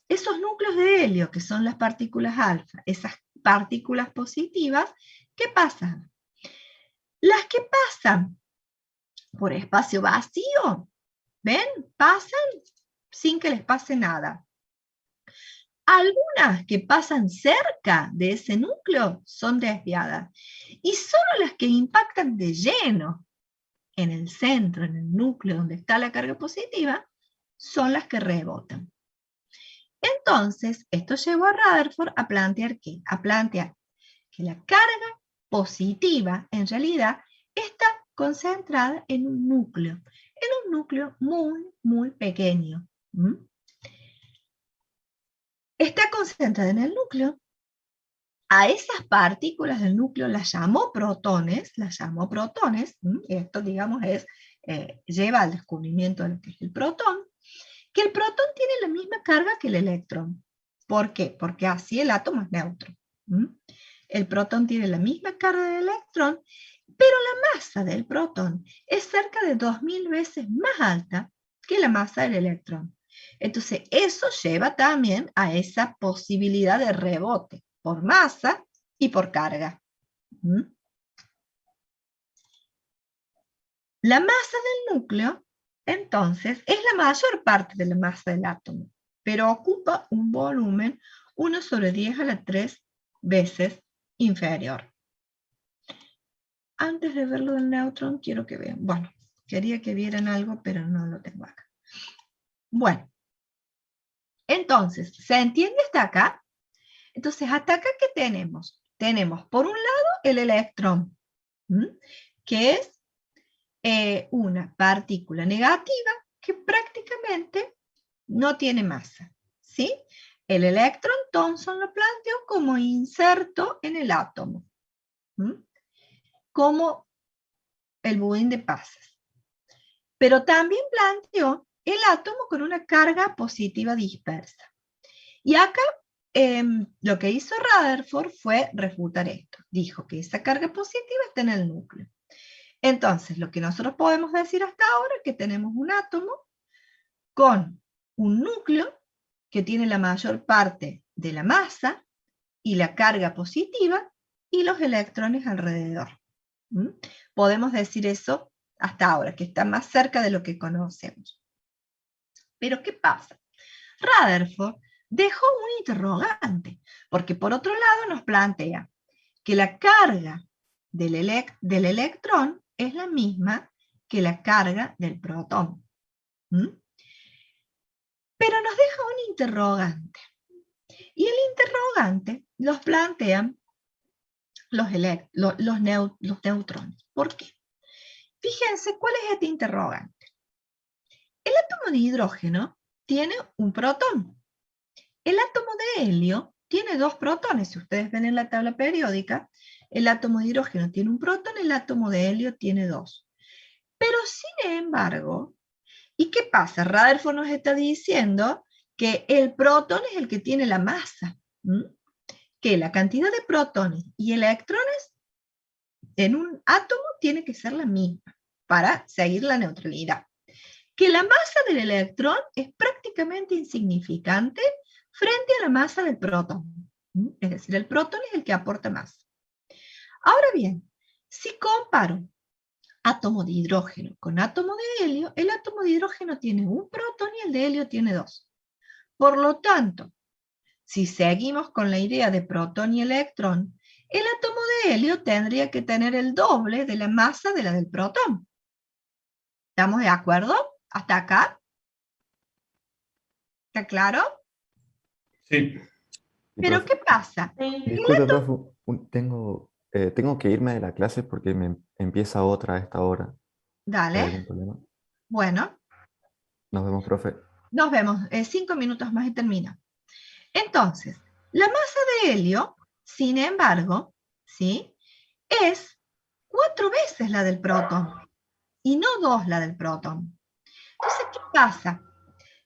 [SPEAKER 1] esos núcleos de helio, que son las partículas alfa, esas partículas positivas, ¿qué pasan? Las que pasan por espacio vacío. ¿Ven? Pasan sin que les pase nada. Algunas que pasan cerca de ese núcleo son desviadas. Y solo las que impactan de lleno en el centro, en el núcleo donde está la carga positiva, son las que rebotan. Entonces, esto llevó a Rutherford a plantear ¿qué? A plantear que la carga positiva, en realidad, está concentrada en un núcleo muy, muy pequeño. Está concentrada en el núcleo. A esas partículas del núcleo las llamó protones, esto, digamos, lleva al descubrimiento de lo que es el protón, que el protón tiene la misma carga que el electrón. ¿Por qué? Porque así el átomo es neutro. El protón tiene la misma carga del electrón, pero la masa del protón es cerca de 2000 veces más alta que la masa del electrón. Entonces, eso lleva también a esa posibilidad de rebote por masa y por carga. La masa del núcleo, entonces, es la mayor parte de la masa del átomo, pero ocupa un volumen 1/10⁻³ veces inferior. Antes de ver lo del neutrón, quiero que vean. Bueno, quería que vieran algo, pero no lo tengo acá. Bueno, entonces, ¿se entiende hasta acá? Entonces, hasta acá, ¿qué tenemos? Tenemos, por un lado, el electrón, que es una partícula negativa que prácticamente no tiene masa, ¿sí? El electrón, Thomson lo planteó como inserto en el átomo, como el budín de pasas. Pero también planteó el átomo con una carga positiva dispersa. Y acá lo que hizo Rutherford fue refutar esto. Dijo que esa carga positiva está en el núcleo. Entonces, lo que nosotros podemos decir hasta ahora es que tenemos un átomo con un núcleo que tiene la mayor parte de la masa y la carga positiva y los electrones alrededor. Podemos decir eso hasta ahora, que está más cerca de lo que conocemos. Pero ¿qué pasa? Rutherford dejó un interrogante, porque por otro lado nos plantea que la carga del electrón es la misma que la carga del protón. Pero nos deja un interrogante. Y el interrogante los plantean los neutrones. ¿Por qué? Fíjense, ¿cuál es este interrogante? El átomo de hidrógeno tiene un protón. El átomo de helio tiene 2 protones. Si ustedes ven en la tabla periódica, el átomo de hidrógeno tiene un protón, el átomo de helio tiene 2. Pero sin embargo, ¿y qué pasa? Rutherford nos está diciendo que el protón es el que tiene la masa. Que la cantidad de protones y electrones en un átomo tiene que ser la misma para seguir la neutralidad. Que la masa del electrón es prácticamente insignificante frente a la masa del protón. Es decir, el protón es el que aporta masa. Ahora bien, si comparo átomo de hidrógeno con átomo de helio, el átomo de hidrógeno tiene un protón y el de helio tiene 2. Por lo tanto, si seguimos con la idea de protón y electrón, el átomo de helio tendría que tener el doble de la masa de la del protón. ¿Estamos de acuerdo? ¿Hasta acá? ¿Está claro?
[SPEAKER 7] Sí.
[SPEAKER 1] ¿Pero qué pasa?
[SPEAKER 10] Disculpe, profe, tengo que irme de la clase porque me empieza otra a esta hora. ¿Hay
[SPEAKER 1] Dale.
[SPEAKER 10] algún problema?
[SPEAKER 1] Bueno,
[SPEAKER 10] Nos vemos, profe.
[SPEAKER 1] nos vemos. 5 minutos más y termina. Entonces, la masa de helio, sin embargo, ¿sí?, es 4 veces la del protón y no 2 la del protón. Entonces, ¿qué pasa?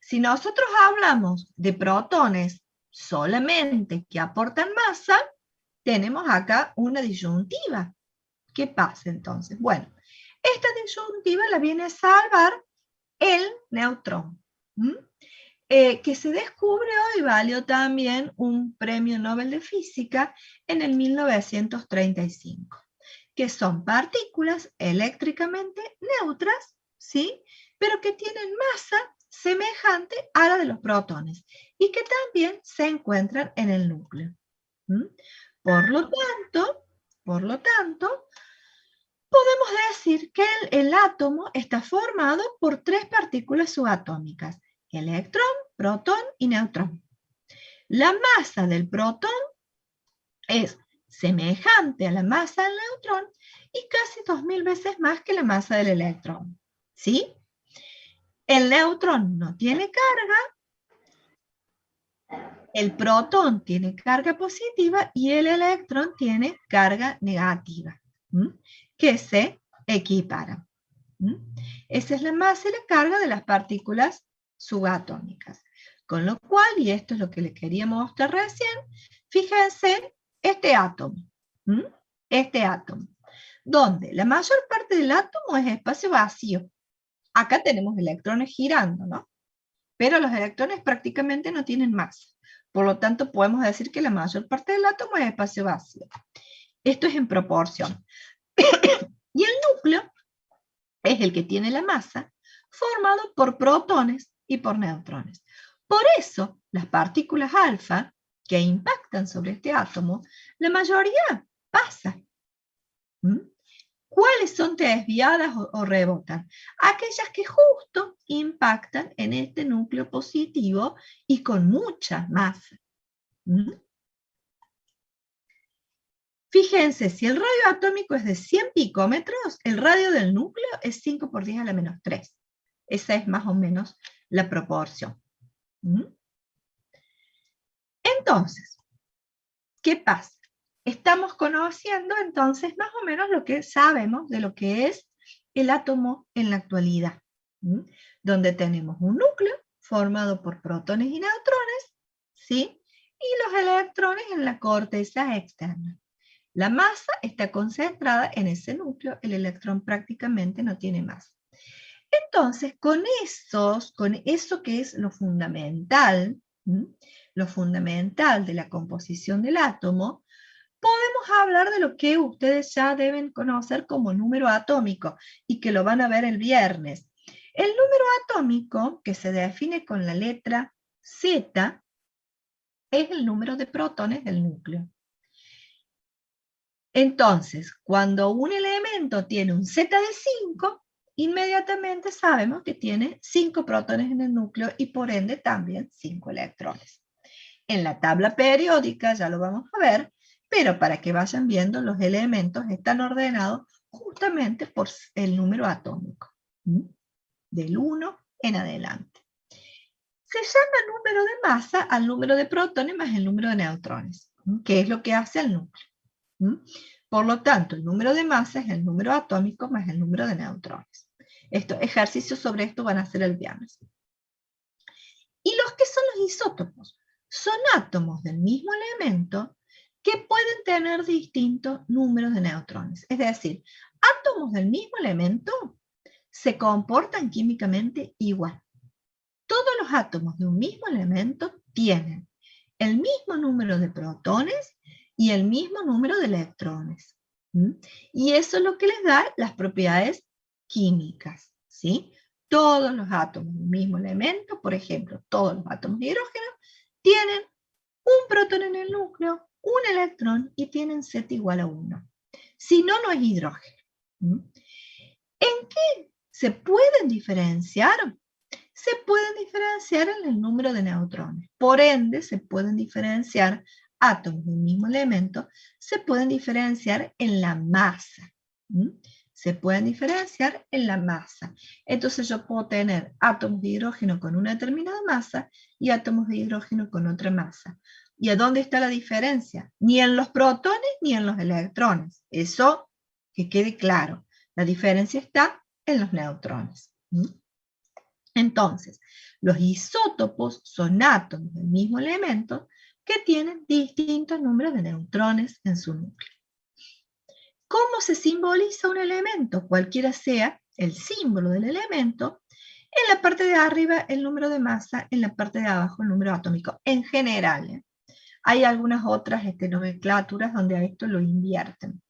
[SPEAKER 1] Si nosotros hablamos de protones solamente que aportan masa, tenemos acá una disyuntiva. ¿Qué pasa entonces? Bueno, esta disyuntiva la viene a salvar el neutrón, que se descubrió y valió también un premio Nobel de Física en el 1935. que son partículas eléctricamente neutras, ¿sí? Pero que tienen masa semejante a la de los protones y que también se encuentran en el núcleo. ¿Mm? Por lo tanto, podemos decir que el átomo está formado por 3 partículas subatómicas: electrón, protón y neutrón. La masa del protón es semejante a la masa del neutrón y casi 2000 veces más que la masa del electrón. ¿Sí? El neutrón no tiene carga, el protón tiene carga positiva y el electrón tiene carga negativa, que se equiparan. Esa es la masa y la carga de las partículas subatómicas. Con lo cual, y esto es lo que les quería mostrar recién, fíjense este átomo, donde la mayor parte del átomo es espacio vacío. Acá tenemos electrones girando, ¿no? Pero los electrones prácticamente no tienen masa. Por lo tanto, podemos decir que la mayor parte del átomo es espacio vacío. Esto es en proporción. Y el núcleo es el que tiene la masa, formado por protones y por neutrones. Por eso, las partículas alfa que impactan sobre este átomo, la mayoría pasan. ¿Cuáles son desviadas o rebotan? Aquellas que justo impactan en este núcleo positivo y con mucha masa. Fíjense, si el radio atómico es de 100 picómetros, el radio del núcleo es 5 por 10 a la menos 3. Esa es más o menos la proporción. Entonces, ¿qué pasa? Estamos conociendo entonces más o menos lo que sabemos de lo que es el átomo en la actualidad, donde tenemos un núcleo formado por protones y neutrones, ¿sí? Y los electrones en la corteza externa. La masa está concentrada en ese núcleo, el electrón prácticamente no tiene masa. Entonces, con eso que es lo fundamental de la composición del átomo, podemos hablar de lo que ustedes ya deben conocer como número atómico y que lo van a ver el viernes. El número atómico, que se define con la letra Z, es el número de protones del núcleo. Entonces, cuando un elemento tiene un Z de 5, inmediatamente sabemos que tiene 5 protones en el núcleo y por ende también 5 electrones. En la tabla periódica ya lo vamos a ver, pero para que vayan viendo, los elementos están ordenados justamente por el número atómico, del 1 en adelante. Se llama número de masa al número de protones más el número de neutrones, que es lo que hace el núcleo. Por lo tanto, el número de masa es el número atómico más el número de neutrones. Ejercicios sobre esto van a ser el viernes. ¿Y los que son los isótopos? Son átomos del mismo elemento que pueden tener distintos números de neutrones. Es decir, átomos del mismo elemento se comportan químicamente igual. Todos los átomos de un mismo elemento tienen el mismo número de protones y el mismo número de electrones. Y eso es lo que les da las propiedades químicas, ¿sí? Todos los átomos del mismo elemento, por ejemplo, todos los átomos de hidrógeno, tienen un protón en el núcleo, un electrón y tienen Z igual a 1. Si no, no es hidrógeno. ¿En qué se pueden diferenciar? Se pueden diferenciar en el número de neutrones. Por ende, se pueden diferenciar átomos del mismo elemento, se pueden diferenciar en la masa. Se pueden diferenciar en la masa. Entonces yo puedo tener átomos de hidrógeno con una determinada masa y átomos de hidrógeno con otra masa. ¿Y a dónde está la diferencia? Ni en los protones ni en los electrones. Eso que quede claro. La diferencia está en los neutrones. Entonces, los isótopos son átomos del mismo elemento que tienen distintos números de neutrones en su núcleo. ¿Cómo se simboliza un elemento? Cualquiera sea el símbolo del elemento, en la parte de arriba el número de masa, en la parte de abajo el número atómico, en general. Hay algunas otras nomenclaturas donde a esto lo invierten.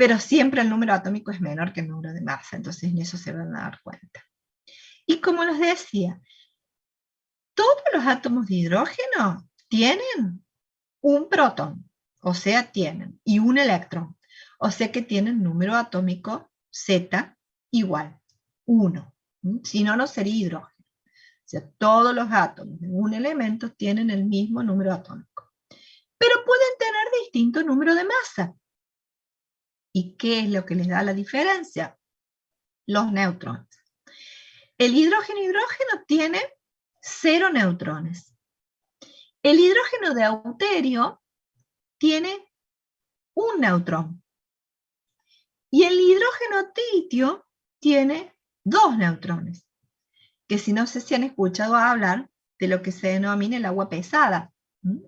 [SPEAKER 1] pero siempre el número atómico es menor que el número de masa, entonces en eso se van a dar cuenta. Y como les decía, todos los átomos de hidrógeno tienen un protón, o sea, tienen, y un electrón, o sea que tienen número atómico Z igual 1, si no, no sería hidrógeno. O sea, todos los átomos de un elemento tienen el mismo número atómico, pero pueden tener distinto número de masa. ¿Y qué es lo que les da la diferencia? Los neutrones. El hidrógeno tiene 0 neutrones. El hidrógeno deuterio tiene 1 neutrón. Y el hidrógeno tritio tiene 2 neutrones. Que si no sé si han escuchado hablar de lo que se denomina el agua pesada.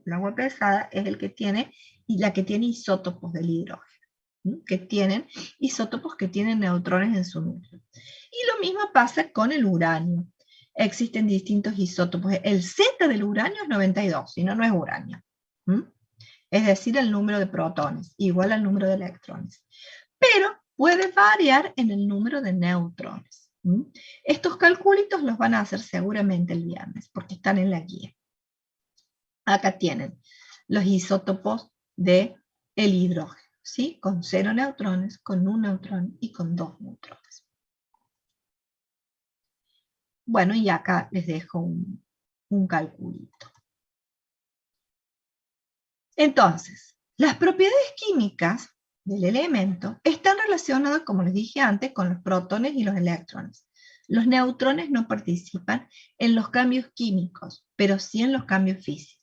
[SPEAKER 1] El agua pesada es el que tiene, y la que tiene isótopos del hidrógeno, que tienen isótopos que tienen neutrones en su núcleo. Y lo mismo pasa con el uranio. Existen distintos isótopos. El Z del uranio es 92, si no, no es uranio. Es decir, el número de protones, igual al número de electrones. Pero puede variar en el número de neutrones. Estos calculitos los van a hacer seguramente el viernes, porque están en la guía. Acá tienen los isótopos del hidrógeno, ¿sí? Con 0 neutrones, con 1 neutrón y con 2 neutrones. Bueno, y acá les dejo un calculito. Entonces, las propiedades químicas del elemento están relacionadas, como les dije antes, con los protones y los electrones. Los neutrones no participan en los cambios químicos, pero sí en los cambios físicos.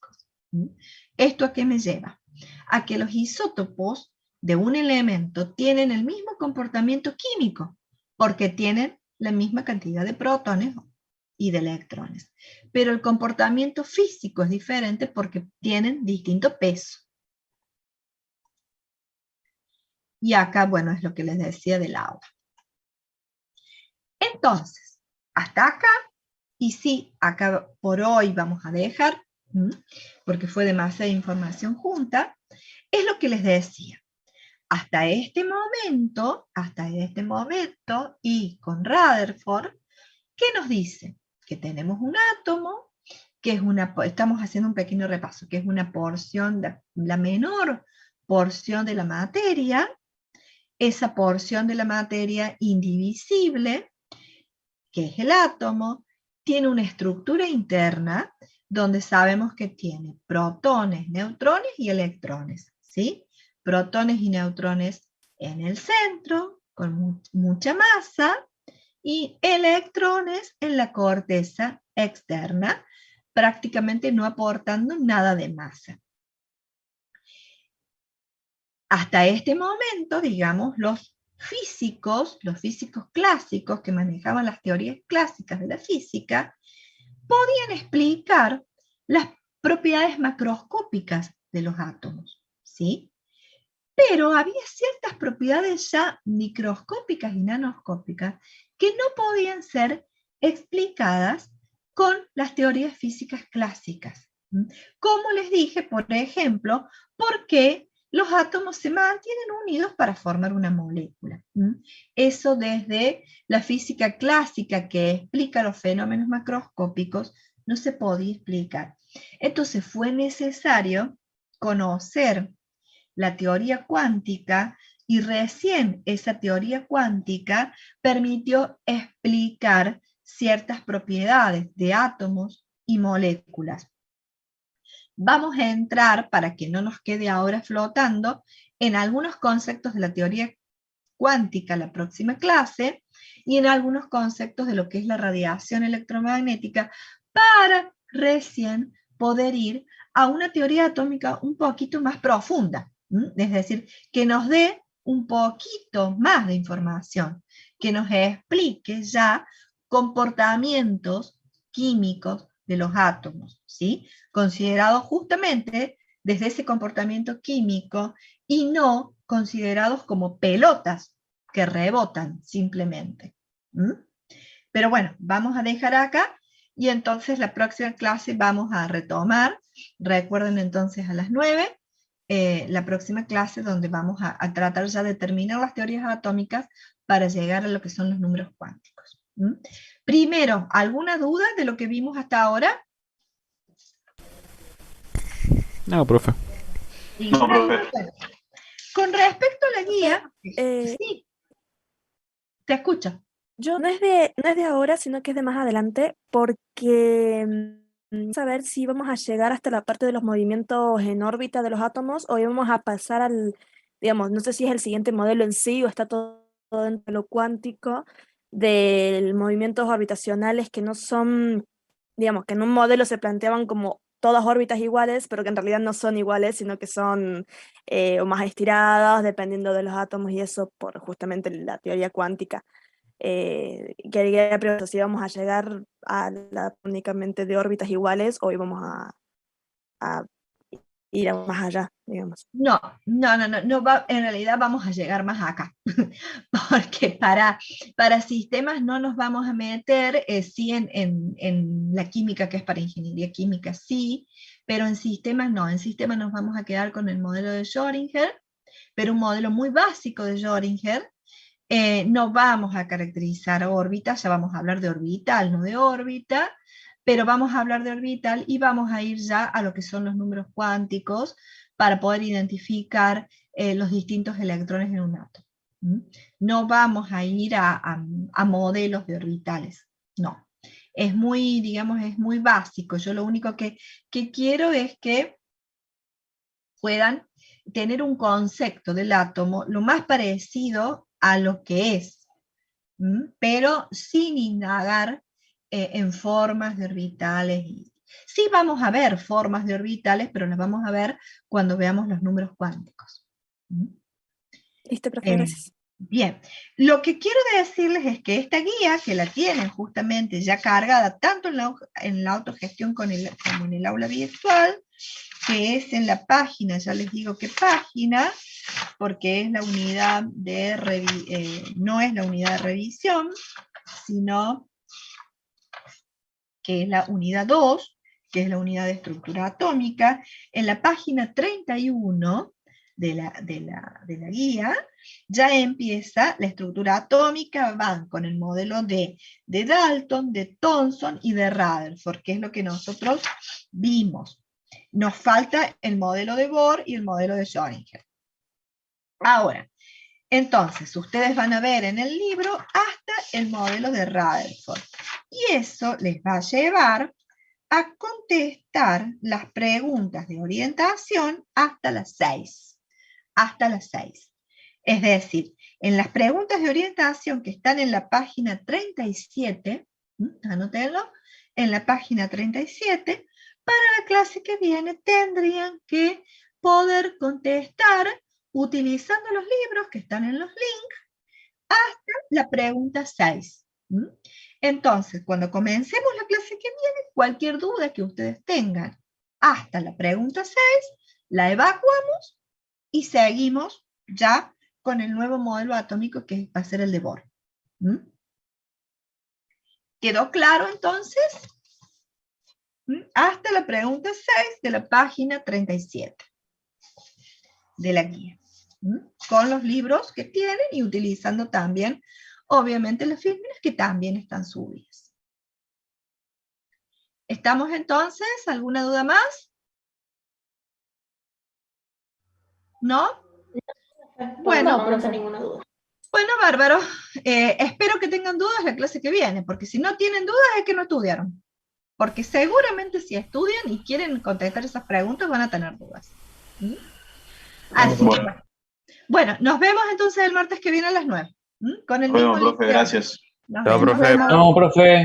[SPEAKER 1] ¿Esto a qué me lleva? A que los isótopos de un elemento tienen el mismo comportamiento químico, porque tienen la misma cantidad de protones y de electrones. Pero el comportamiento físico es diferente porque tienen distinto peso. Y acá, bueno, es lo que les decía del agua. Entonces, hasta acá, y sí, acá por hoy vamos a dejar, porque fue demasiada información junta, es lo que les decía. Hasta este momento, y con Rutherford, ¿qué nos dice? Que tenemos un átomo, que es estamos haciendo un pequeño repaso, que es una porción, la menor porción de la materia, esa porción de la materia indivisible, que es el átomo, tiene una estructura interna donde sabemos que tiene protones, neutrones y electrones, ¿sí? Protones y neutrones en el centro, con mucha masa, y electrones en la corteza externa, prácticamente no aportando nada de masa. Hasta este momento, digamos, los físicos clásicos que manejaban las teorías clásicas de la física, podían explicar las propiedades macroscópicas de los átomos, ¿sí? Pero había ciertas propiedades ya microscópicas y nanoscópicas que no podían ser explicadas con las teorías físicas clásicas. Como les dije, por ejemplo, ¿por qué los átomos se mantienen unidos para formar una molécula? Eso desde la física clásica que explica los fenómenos macroscópicos no se podía explicar. Entonces fue necesario conocer la teoría cuántica, y recién esa teoría cuántica permitió explicar ciertas propiedades de átomos y moléculas. Vamos a entrar, para que no nos quede ahora flotando, en algunos conceptos de la teoría cuántica la próxima clase, y en algunos conceptos de lo que es la radiación electromagnética, para recién poder ir a una teoría atómica un poquito más profunda. Es decir, que nos dé un poquito más de información, que nos explique ya comportamientos químicos de los átomos, ¿sí? Considerados justamente desde ese comportamiento químico y no considerados como pelotas que rebotan simplemente. Pero bueno, vamos a dejar acá y entonces la próxima clase vamos a retomar. Recuerden entonces a las 9. la próxima clase, donde vamos a tratar ya de terminar las teorías atómicas para llegar a lo que son los números cuánticos. Primero, ¿alguna duda de lo que vimos hasta ahora?
[SPEAKER 8] No, profe.
[SPEAKER 2] No, profe.
[SPEAKER 1] Bueno, con respecto a la guía,
[SPEAKER 9] Eh,
[SPEAKER 1] sí, te escucho.
[SPEAKER 9] no es de ahora, sino que es de más adelante, porque saber si vamos a llegar hasta la parte de los movimientos en órbita de los átomos o íbamos a pasar al, digamos, no sé si es el siguiente modelo en sí o está todo dentro de lo cuántico, de movimientos orbitacionales que no son, digamos, que en un modelo se planteaban como todas órbitas iguales, pero que en realidad no son iguales, sino que son o más estiradas, dependiendo de los átomos y eso por justamente la teoría cuántica. Quería preguntar si íbamos a llegar a únicamente de órbitas iguales o íbamos a ir más allá, digamos.
[SPEAKER 1] No en realidad vamos a llegar más acá, porque para sistemas no nos vamos a meter, sí en la química, que es para ingeniería química, sí, pero en sistemas no, en sistemas nos vamos a quedar con el modelo de Schrödinger, pero un modelo muy básico de Schrödinger. No vamos a caracterizar órbitas, ya vamos a hablar de orbital, no de órbita, pero vamos a hablar de orbital y vamos a ir ya a lo que son los números cuánticos para poder identificar los distintos electrones en un átomo. No vamos a ir a modelos de orbitales, no. Es muy, digamos, es muy básico. Yo lo único que quiero es que puedan tener un concepto del átomo lo más parecido a lo que es, pero sin indagar en formas de orbitales. Sí vamos a ver formas de orbitales, pero las vamos a ver cuando veamos los números cuánticos.
[SPEAKER 9] Listo, profe, gracias.
[SPEAKER 1] Bien, lo que quiero decirles es que esta guía, que la tienen justamente ya cargada tanto en la autogestión como en el aula virtual, que es en la página, ya les digo qué página, porque es la unidad de no es la unidad de revisión, sino que es la unidad 2, que es la unidad de estructura atómica. En la página 31 de la guía, ya empieza la estructura atómica, van con el modelo de Dalton, de Thomson y de Rutherford, que es lo que nosotros vimos. Nos falta el modelo de Bohr y el modelo de Schrödinger. Ahora, entonces, ustedes van a ver en el libro hasta el modelo de Rutherford. Y eso les va a llevar a contestar las preguntas de orientación hasta las 6. Hasta las 6. Es decir, en las preguntas de orientación que están en la página 37, anótenlo, en la página 37, para la clase que viene tendrían que poder contestar utilizando los libros que están en los links hasta la pregunta 6. Entonces, cuando comencemos la clase que viene, cualquier duda que ustedes tengan hasta la pregunta 6, la evacuamos y seguimos ya con el nuevo modelo atómico que va a ser el de Bohr. ¿Quedó claro entonces? Hasta la pregunta 6 de la página 37 de la guía. Con los libros que tienen y utilizando también, obviamente, las fórmulas que también están subidas. ¿Estamos entonces? ¿Alguna duda más? ¿No? Bueno,
[SPEAKER 5] no tengo ninguna duda.
[SPEAKER 1] Bueno, bárbaro. Espero que tengan dudas la clase que viene, porque si no tienen dudas es que no estudiaron. Porque seguramente si estudian y quieren contestar esas preguntas van a tener dudas. Así que, bueno, nos vemos entonces el martes que viene a las 9. Con el mismo
[SPEAKER 2] profe,
[SPEAKER 1] listeo.
[SPEAKER 2] gracias.
[SPEAKER 1] Nos
[SPEAKER 3] Chao,
[SPEAKER 1] vemos.
[SPEAKER 3] profe.
[SPEAKER 6] No, profe.